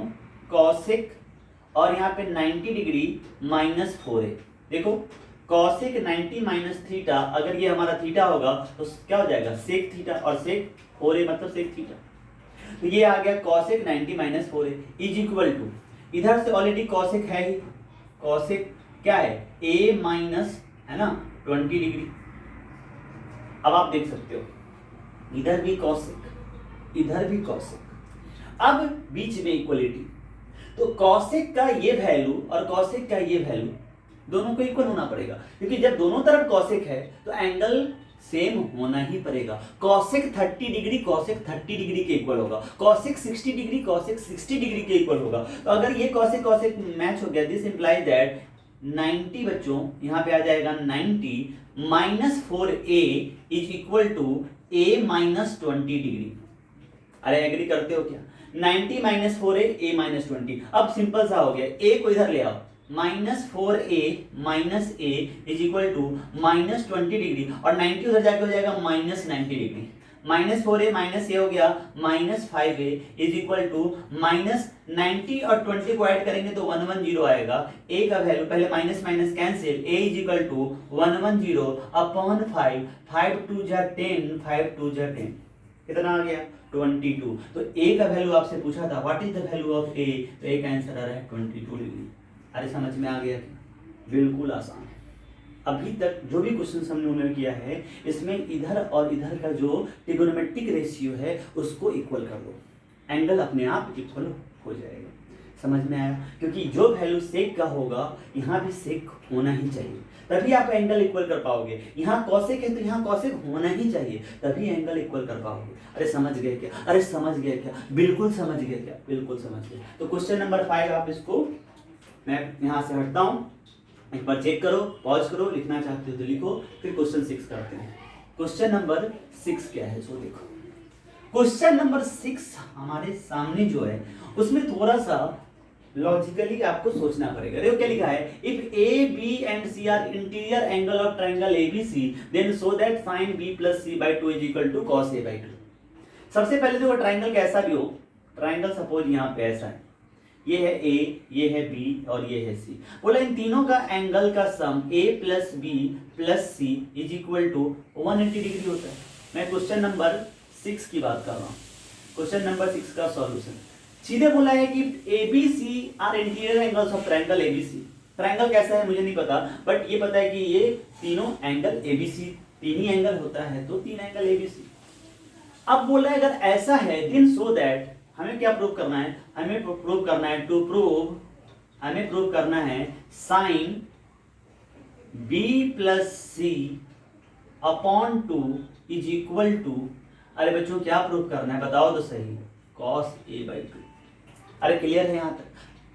कॉसेक और यहाँ पे 90 डिग्री माइनस 4a। देखो कॉसेक 90 माइनस थीटा, अगर ये हमारा थीटा होगा तो क्या हो जाएगा? सेक थीटा, और सेक 4a मतलब सेक थीटा। तो ये आ गया cosec 90 minus 4a is equal to, इधर से ऑलरेडी कॉसेक है ही, कॉसेक क्या है? a माइनस, है ना, 20 डिग्री। अब आप देख सकते हो इधर भी कॉसेक, इधर भी कॉसेक, अब बीच में इक्वलिटी। तो कॉसेक का ये वैल्यू और कॉसेक का ये वैल्यू दोनों को इक्वल होना पड़ेगा, क्योंकि जब दोनों तरफ कॉसेक है तो एंगल सेम होना ही पड़ेगा। कॉसेक 30 डिग्री कॉसेक 30 डिग्री के इक्वल होगा, कॉसेक 60 डिग्री कॉसेक 60 डिग्री के इक्वल होगा। तो अगर ये कॉसेक कॉसेक मैच हो गया, दिस इंप्लाइज दैट 90 बच्चों यहाँ पे आ जाएगा 90 minus 4a is equal to a minus 20 degree. अरे एग्री करते हो क्या? 90 माइनस 4a a माइनस 20। अब सिंपल सा हो गया, a को इधर ले आओ, minus 4a minus a is equal to minus 20 degree, और 90 उधर जाके हो जाएगा minus 90 degree. Minus 4a minus a हो गया minus 5a is equal to minus 90 और 20 को ऐड करेंगे तो 110 आएगा। a का वैल्यू, पहले minus minus cancel, a is equal to 110 upon 5, 5 2 जा 10, 5 2 जा 10, कितना आ गया? 22। तो a का वैल्यू आपसे पूछा था what is the value of a, तो a का आंसर आ रहा है 22 डिग्री। अरे समझ में आ गया? बिल्कुल आसान है। अभी तक जो भी क्वेश्चन हमने उन्होंने किया है, इसमें इधर और इधर का जो ट्रिगोनोमेट्रिक रेशियो है उसको इक्वल कर दो, एंगल अपने आप इक्वल हो जाएगा। समझ में आया? क्योंकि जो वैल्यू सेक का होगा यहाँ भी सेक होना ही चाहिए, तभी आप एंगल इक्वल कर पाओगे। यहाँ कॉसेक है तो यहाँ कॉसेक होना ही चाहिए, तभी एंगल इक्वल कर पाओगे। अरे समझ गए क्या? अरे समझ गए क्या? बिल्कुल समझ गए क्या? बिल्कुल समझ गए। तो क्वेश्चन नंबर 5 आप इसको, मैं यहाँ से हटता हूँ, एक बार चेक करो, पॉज करो, लिखना चाहते हो तो लिखो, फिर क्वेश्चन 6 करते हैं। क्वेश्चन नंबर 6 क्या है सो देखो। क्वेश्चन नंबर 6 हमारे सामने जो है उसमें थोड़ा सा लॉजिकली आपको सोचना पड़ेगा। देखो क्या लिखा है, if A B and C are interior angle of triangle ABC then so that sine B plus C by 2 is equal to cos A by 2। सबसे पहले देखो ट्रायंगल कैसा भी हो, ट्रायंगल सपोज यहाँ पे ऐसा है, ये है ए, ये है बी और ये है सी। बोला इन तीनों का एंगल का sum A plus B plus C is equal to 180 degree होता है। मैं क्वेश्चन नंबर 6 की बात कर रहा हूँ। क्वेश्चन नंबर 6 का सॉल्यूशन सीधे बोला है कि ABC are interior angles of triangle ABC। Triangle कैसा है मुझे नहीं पता, बट ये पता है कि ये तीनों एंगल ABC, तीन ही एंगल होता है तो 3 एंगल ABC। अब बोला है अगर ऐसा है देन सो दैट, हमें क्या प्रूव करना है? हमें प्रूव करना है हमें प्रूव करना है sine B plus C upon 2 is equal to, अरे बच्चों क्या प्रूव करना है बताओ तो सही, कॉस ए बाई 2। अरे क्लियर है यहाँ तक?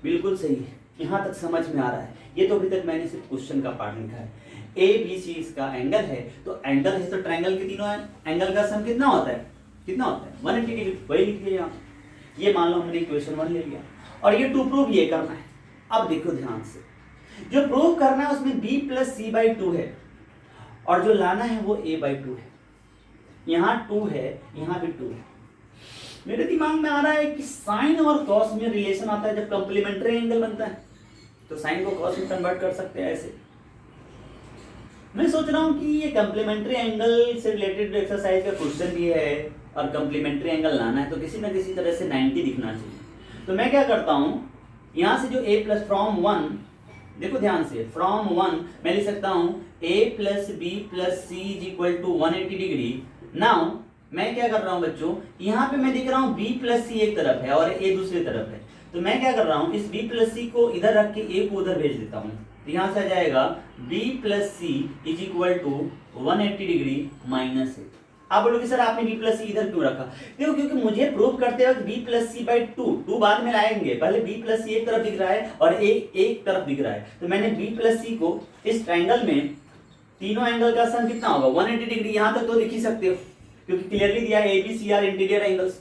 बिल्कुल सही है, यहाँ तक समझ में आ रहा है। ये तो अभी तक मैंने सिर्फ क्वेश्चन का पार्ट लिखा है। ए बी सी इसका एंगल है, तो एंगल है तो ट्रायंगल के तीनों एंगल का सम कितना होता है? कितना होता है? 180 डिग्री। वही लिख दिया यहाँ। ये मान लो हमने इक्वेशन 1 ले लिया और ये टू प्रूव ये करना है। अब देखो ध्यान से, जो प्रूव करना है उसमें b प्लस सी बाई 2 है और जो लाना है वो a बाई 2 है। यहाँ 2 है, यहाँ भी 2 है। मेरे दिमाग में आ रहा है कि साइन और कॉस में रिलेशन आता है जब कंप्लीमेंट्री एंगल बनता है, तो साइन को कॉस में कन्वर्ट कर सकते हैं ऐसे। मैं सोच रहा हूँ कि ये कंप्लीमेंट्री एंगल से रिलेटेड एक्सरसाइज का क्वेश्चन भी है और कंप्लीमेंट्री एंगल लाना है तो किसी ना किसी तरह से 90 दिखना चाहिए। तो मैं क्या करता हूँ, यहाँ से जो a प्लस फ्रॉम 1, देखो ध्यान से, फ्रॉम 1 मैं लिख सकता हूँ a plus B plus C is equal to 180 degree. Now मैं क्या कर रहा हूँ बच्चों, यहाँ पे मैं दिख रहा हूँ b प्लस सी एक तरफ है और a दूसरी तरफ है, तो मैं क्या कर रहा हूँ इस b प्लस सी को इधर रख के a को उधर भेज देता हूँ। तो यहाँ से आ जाएगा b plus C is equal to 180 degree minus A. आप बोलोगे सर आपने b प्लस सी इधर क्यों रखा? देखो क्योंकि मुझे प्रूव करते वक्त b प्लस सी बाई 2 बाद में लाएंगे, पहले b प्लस सी एक तरफ दिख रहा है और a एक तरफ दिख रहा है, तो मैंने b प्लस सी को इस ट्रायंगल में तीनों एंगल का सम कितना होगा 180 डिग्री। यहाँ तक तो लिख ही सकते हो क्योंकि क्लियरली दिया है ABC आर इंटीरियर एंगल्स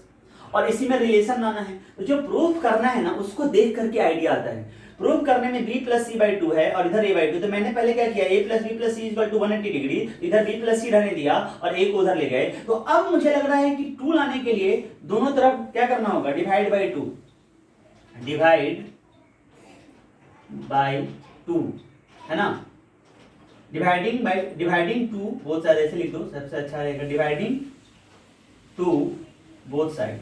और इसी में रिलेशन लाना है। तो जो प्रूफ करना है ना उसको देख करके आइडिया आता है। प्रूफ करने में b प्लस सी बाई 2 है और इधर a बाई 2, तो मैंने पहले क्या किया a plus B plus C equal to 180 degree, इधर b प्लस सी रहने दिया और a को उधर ले गए। तो अब मुझे लग रहा है कि 2 लाने के लिए दोनों तरफ क्या करना होगा, डिवाइड बाई 2, है ना, डिवाइडिंग टू बोथ साइड, ऐसे लिख दो सबसे अच्छा रहेगा, डिवाइडिंग टू बोथ साइड,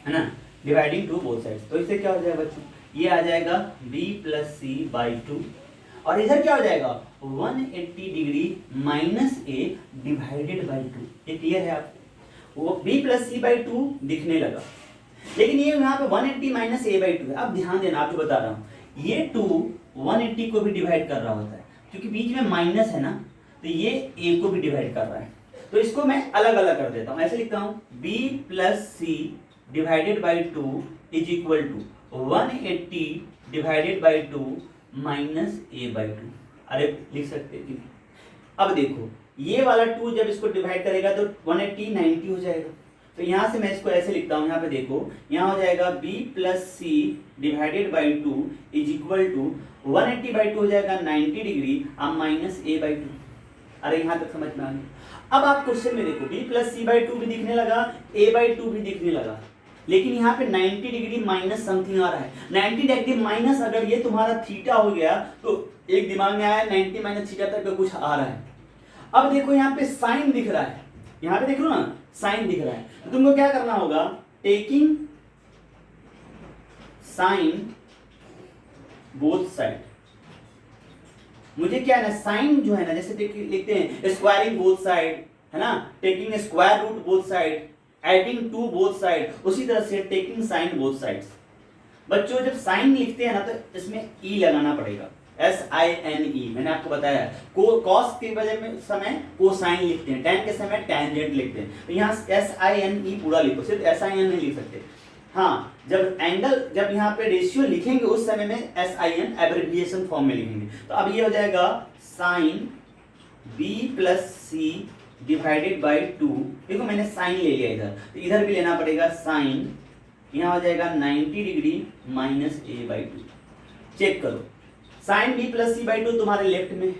है ना, डिवाइडिंग टू बोथ साइड। तो इससे क्या हो जाएगा बच्चों, ये आ जाएगा b प्लस सी बाई 2 और इधर क्या हो जाएगा 180 degree minus a divided by 2। ये क्लियर है आपको? वो b प्लस सी बाई 2 दिखने लगा, लेकिन ये यहाँ पे 180 माइनस a बाई 2 है। अब ध्यान देना, आपको बता रहा हूँ ये 2 180 को भी डिवाइड कर रहा होता है, क्योंकि बीच में माइनस है ना, तो ये a को भी डिवाइड कर रहा है। तो इसको मैं अलग अलग कर देता हूँ, ऐसे लिखता हूँ b plus C divided by 2 is equal to 180 divided by 2 minus a by 2। अरे लिख सकते हैं। अब देखो ये वाला 2 जब इसको डिवाइड करेगा तो 180 90 हो जाएगा। तो यहाँ से मैं इसको ऐसे लिखता हूँ, यहाँ पे देखो यहाँ हो जाएगा b plus C divided by 2 is equal to 180 by 2 हो जाएगा 90 डिग्री अब माइनस a बाई 2। अरे यहाँ तक समझ में आ गया। अब आप क्वेश्चन में देखो b प्लस सी बाई 2 भी दिखने लगा, a बाई 2 भी दिखने लगा, लेकिन यहाँ पे 90 डिग्री माइनस समथिंग आ रहा है। 90 डिग्री माइनस, अगर ये तुम्हारा थीटा हो गया तो एक दिमाग में आया 90 माइनस थीटा तक का कुछ आ रहा है। अब देखो यहाँ पे साइन दिख रहा है, यहाँ पे देख लो ना साइन दिख रहा है, तो तुमको क्या करना होगा, टेकिंग साइन बोथ साइड। मुझे क्या है ना, साइन जो है ना, जैसे लिखते हैं स्क्वायरिंग बोथ साइड, है ना, taking square root both side, adding two both side, उसी तरह से टेकिंग साइन बोथ साइड्स। बच्चों जब साइन लिखते हैं ना तो इसमें ई लगाना पड़ेगा, SINE। मैंने आपको बताया कॉस के वजह में समय कोसाइन लिखते हैं, टैन के समय टैंजेंट लिखते हैं, तो यहाँ SINE पूरा लिखो, सिर्फ SIN नहीं लिख सकते। हाँ, जब एंगल, जब यहाँ पे रेशियो लिखेंगे उस समय में SIN एब्रिविएशन फॉर्म में लिखेंगे। तो अब ये हो जाएगा sine B plus C divided by 2। देखो मैंने साइन ले लिया इधर, तो इधर भी लेना पड़ेगा साइन, यहाँ हो जाएगा 90 डिग्री माइनस A/2। चेक करो, sine B plus C by 2 तुम्हारे लेफ्ट में,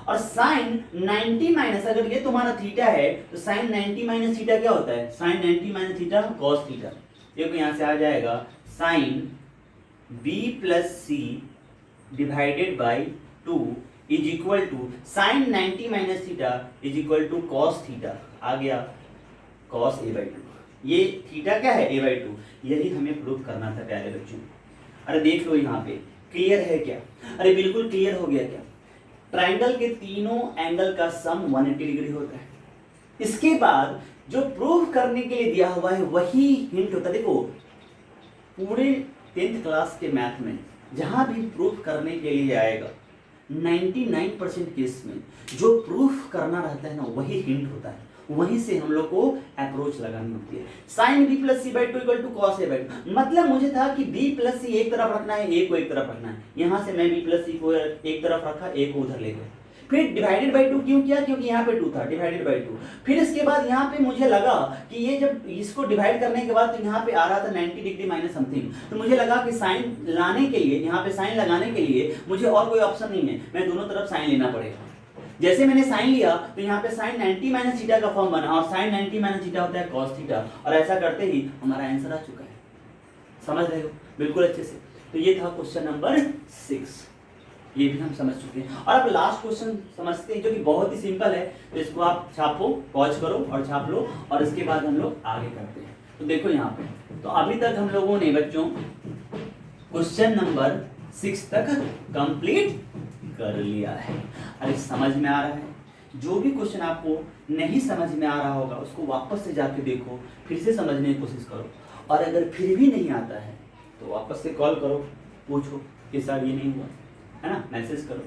और साइन 90 माइनस, अगर ये तुम्हारा थीटा है तो साइन 90 माइनस थीटा क्या होता है, sine 90 minus theta cos theta. देखो यहाँ से आ जाएगा sine B plus C divided by 2 is equal to sine 90 minus theta is equal to cos theta. आ गया कॉस A/2। ये थीटा क्या है, A/2। यही हमें प्रूव करना था प्यारे बच्चों। अरे देख लो यहाँ पे क्लियर है क्या, अरे बिल्कुल क्लियर हो गया क्या। ट्राइंगल के तीनों एंगल का सम 180 डिग्री होता है। इसके बाद जो प्रूव करने के लिए दिया हुआ है वही हिंट होता है। देखो पूरे 10th क्लास के मैथ में जहां भी प्रूफ करने के लिए आएगा 99% केस में जो प्रूफ करना रहता है ना वही हिंट होता है, वहीं से हम लोग को अप्रोच लगानी होती है। Sine B plus C by 2 equal to cos A/2। मतलब मुझे था कि B प्लस सी एक तरफ रखना है, A को एक तरफ रखना है, यहाँ से मैं B प्लस सी को एक तरफ रखा, A को उधर ले गया। फिर डिवाइडेड बाई 2 क्यों किया, क्योंकि यहाँ पे 2 था, डिवाइडेड बाई 2। फिर इसके बाद यहाँ पे मुझे लगा कि ये जब इसको डिवाइड करने के बाद तो यहाँ पे आ रहा था 90 डिग्री माइनस समथिंग, तो मुझे लगा कि साइन लाने के लिए, यहाँ पे साइन लगाने के लिए मुझे और कोई ऑप्शन नहीं है, मैं दोनों तरफ साइन लेना पड़ेगा। जैसे मैंने साइन लिया तो यहाँ पे साइन 90 माइनस थीटा का फॉर्म बना, और साइन 90 माइनस थीटा होता है कॉस थीटा, और ऐसा करते ही हमारा आंसर आ चुका है। समझ रहे हो बिल्कुल अच्छे से। तो ये था क्वेश्चन नंबर 6, ये भी हम समझ चुके हैं। और अब लास्ट क्वेश्चन समझते हैं जो कि बहुत ही सिंपल है, तो इसको आप छापो, पॉज करो और छाप लो, और इसके बाद हम लोग आगे करते हैं। तो देखो यहाँ पे, तो अभी तक हम लोगों ने बच्चों क्वेश्चन नंबर 6 तक कंप्लीट कर लिया है। अरे समझ में आ रहा है, जो भी क्वेश्चन आपको नहीं समझ में आ रहा होगा उसको वापस से जाके देखो, फिर से समझने की कोशिश करो, और अगर फिर भी नहीं आता है तो वापस से कॉल करो, पूछो कि सर ये नहीं हुआ है ना, मैसेज करो।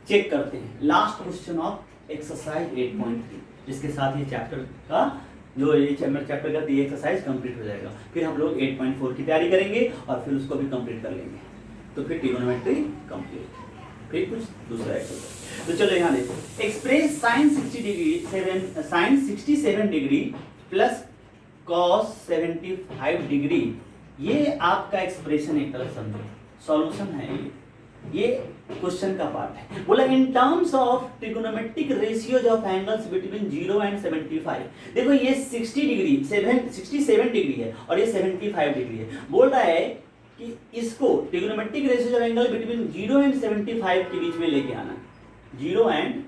चेक करते हैं लास्ट क्वेश्चन ऑफ एक्सरसाइज 8.3, जिसके साथ ये चैप्टर का जो ये चैप्टर का ये एक्सरसाइज कंप्लीट हो जाएगा। फिर हम लोग 8.4 की तैयारी करेंगे और फिर उसको भी कंप्लीट कर लेंगे, तो फिर ट्रिगोनोमेट्री कंप्लीट, फिर कुछ दूसरा एक्सरसाइज। तो चलो यहाँ देखो, express sine 67 degree plus cos 75 degree, ये आपका एक्सप्रेशन एक तरह समझो, सॉल्यूशन है ये क्वेश्चन का पार्ट है। बोला in terms of trigonometric ratios of angles between 0 and 75। देखो ये 60 डिग्री 67 डिग्री है और ये 75 डिग्री है। बोल रहा है कि इसको trigonometric ratios of angle between 0 and 75 के बीच में लेके आना, 0 एंड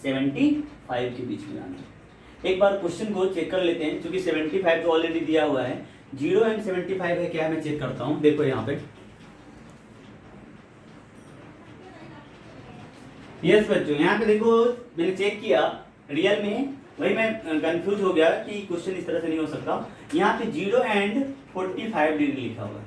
75 के बीच में आना। एक बार क्वेश्चन को चेक कर लेते हैं, क्योंकि 75 तो ऑलरेडी दिया हुआ है, 0 एंड 75 है क्या, मैं चेक करता हूँ। देखो यहाँ पे यस बच्चों, यहाँ पे देखो मैंने चेक किया, रियल में वही मैं कंफ्यूज हो गया कि क्वेश्चन इस तरह से नहीं हो सकता। यहाँ पे 0 एंड 45 डिग्री लिखा हुआ है,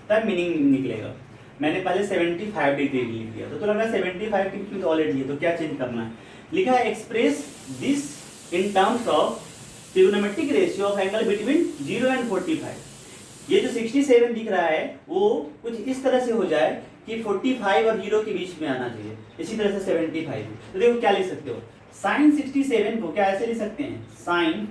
तब मीनिंग निकलेगा। मैंने पहले 75 डिग्री लिख दिया तो लगा 75 की डिग्री तो ऑलरेडी है, तो क्या चेंज करना है। लिखा है express this in terms of trigonometric ratio of angle between 0 and 45। ये जो 67 दिख रहा है वो कुछ इस तरह से हो जाए कि 45 और 0 के बीच में आना चाहिए, इसी तरह से 75। तो देखो क्या लिख सकते हो, साइन 67 को क्या ऐसे लिख सकते हैं, साइन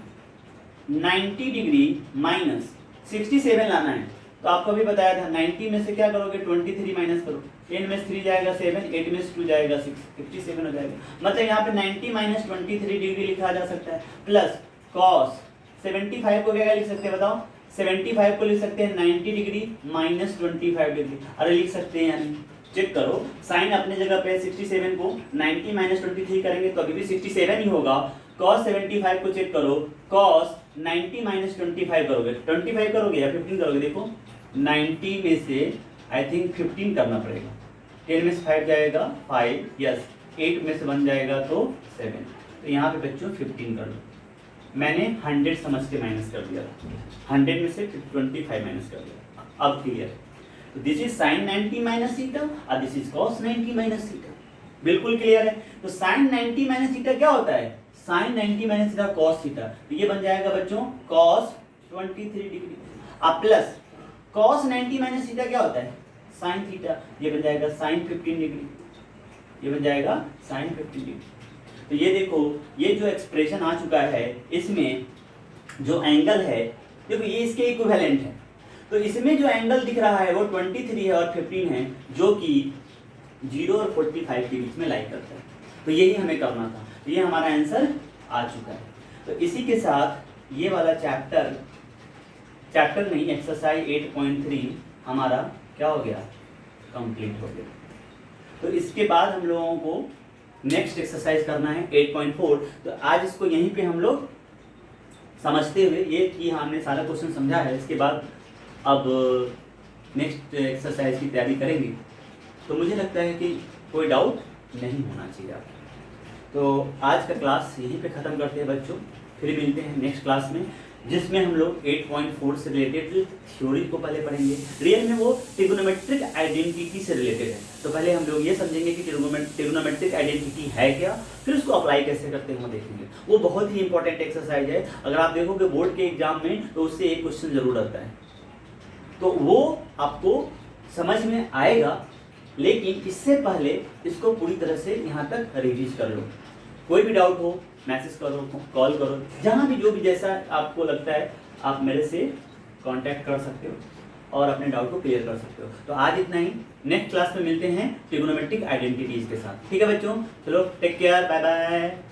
90 डिग्री माइनस 67 लाना है। तो आपको भी बताया था 90 में से क्या करोगे, 23 माइनस करो, 10 में से 3 जाएगा 7, 8 में से 2 जाएगा 6, 57 हो जाएगा। मतलब यहाँ पे 90 माइनस 23 डिग्री लिखा जा सकता है, प्लस कॉस 75 को क्या लिख सकते हैं बताओ, 75 को लिख सकते हैं 90 डिग्री माइनस 25 डिग्री। अरे लिख सकते हैं, यानी चेक करो, साइन अपने जगह पे 67 को 90 माइनस 23 करेंगे तो अभी भी 67 ही होगा। cos 75 को चेक करो, cos 90 माइनस 25 करोगे, 25 करोगे या 15 करोगे। देखो 90 में से आई थिंक 15 करना पड़ेगा, 10 में से 5 जाएगा 5, यस 8 में से 1 जाएगा तो 7, तो यहाँ पे बच्चों 15 कर लो। मैंने 100 समझ के माइनस कर दिया, 100 में से 25 माइनस कर दिया। अब क्लियर है? तो this is sine 90 minus theta और this is cos 90 minus theta. बिल्कुल क्लियर है? तो साइन 90 माइनस थीटा क्या होता है? Sine 90 minus theta cos theta. तो ये बन जाएगा बच्चों कॉस 23 डिग्री। अब प्लस कॉस 90 माइनस थीटा क्या होता है? Sine theta. ये बन जाएगा साइन 15 डिग्री। ये बन जाएगा साइन 15 डिग्री। तो ये देखो, ये जो एक्सप्रेशन आ चुका है, इसमें जो एंगल है, देखो ये इसके इक्विवेलेंट है। तो इसमें जो एंगल दिख रहा है वो 23 है और 15 है, जो कि 0 और 45 के बीच में लाई करता है। तो यही हमें करना था। तो ये हमारा आंसर आ चुका है। तो इसी के साथ ये वाला चैप्टर नहीं, एक्सरसाइज 8.3 हमारा क्या हो गया? कंप्लीट हो गया। तो इसके बाद हम लोगों को नेक्स्ट एक्सरसाइज करना है 8.4। तो आज इसको यहीं पे हम लोग समझते हुए, ये कि हमने सारा क्वेश्चन समझा है, इसके बाद अब नेक्स्ट एक्सरसाइज की तैयारी करेंगे। तो मुझे लगता है कि कोई डाउट नहीं होना चाहिए आपको। तो आज का क्लास यहीं पे ख़त्म करते हैं बच्चों। फिर मिलते हैं नेक्स्ट क्लास में, जिसमें हम लोग 8.4 से रिलेटेड थ्योरी को पहले पढ़ेंगे। रियल में वो ट्रिगोनोमेट्रिक आइडेंटिटी से रिलेटेड है। तो पहले हम लोग ये समझेंगे कि ट्रिगोनोमेट्रिक आइडेंटिटी है क्या, फिर उसको अप्लाई कैसे करते हैं वो देखेंगे। वो बहुत ही इंपॉर्टेंट एक्सरसाइज है। अगर आप देखोगे बोर्ड के एग्जाम में तो उससे एक क्वेश्चन जरूर आता है, तो वो आपको समझ में आएगा। लेकिन इससे पहले इसको पूरी तरह से यहाँ तक रिवीज कर लो। कोई भी डाउट हो मैसेज करो, कॉल करो, जहाँ भी जो भी जैसा आपको लगता है आप मेरे से कांटेक्ट कर सकते हो और अपने डाउट को क्लियर कर सकते हो। तो आज इतना ही। नेक्स्ट क्लास में मिलते हैं ट्रिगोनोमेट्रिक आइडेंटिटीज के साथ। ठीक है बच्चों, चलो टेक केयर, बाय बाय।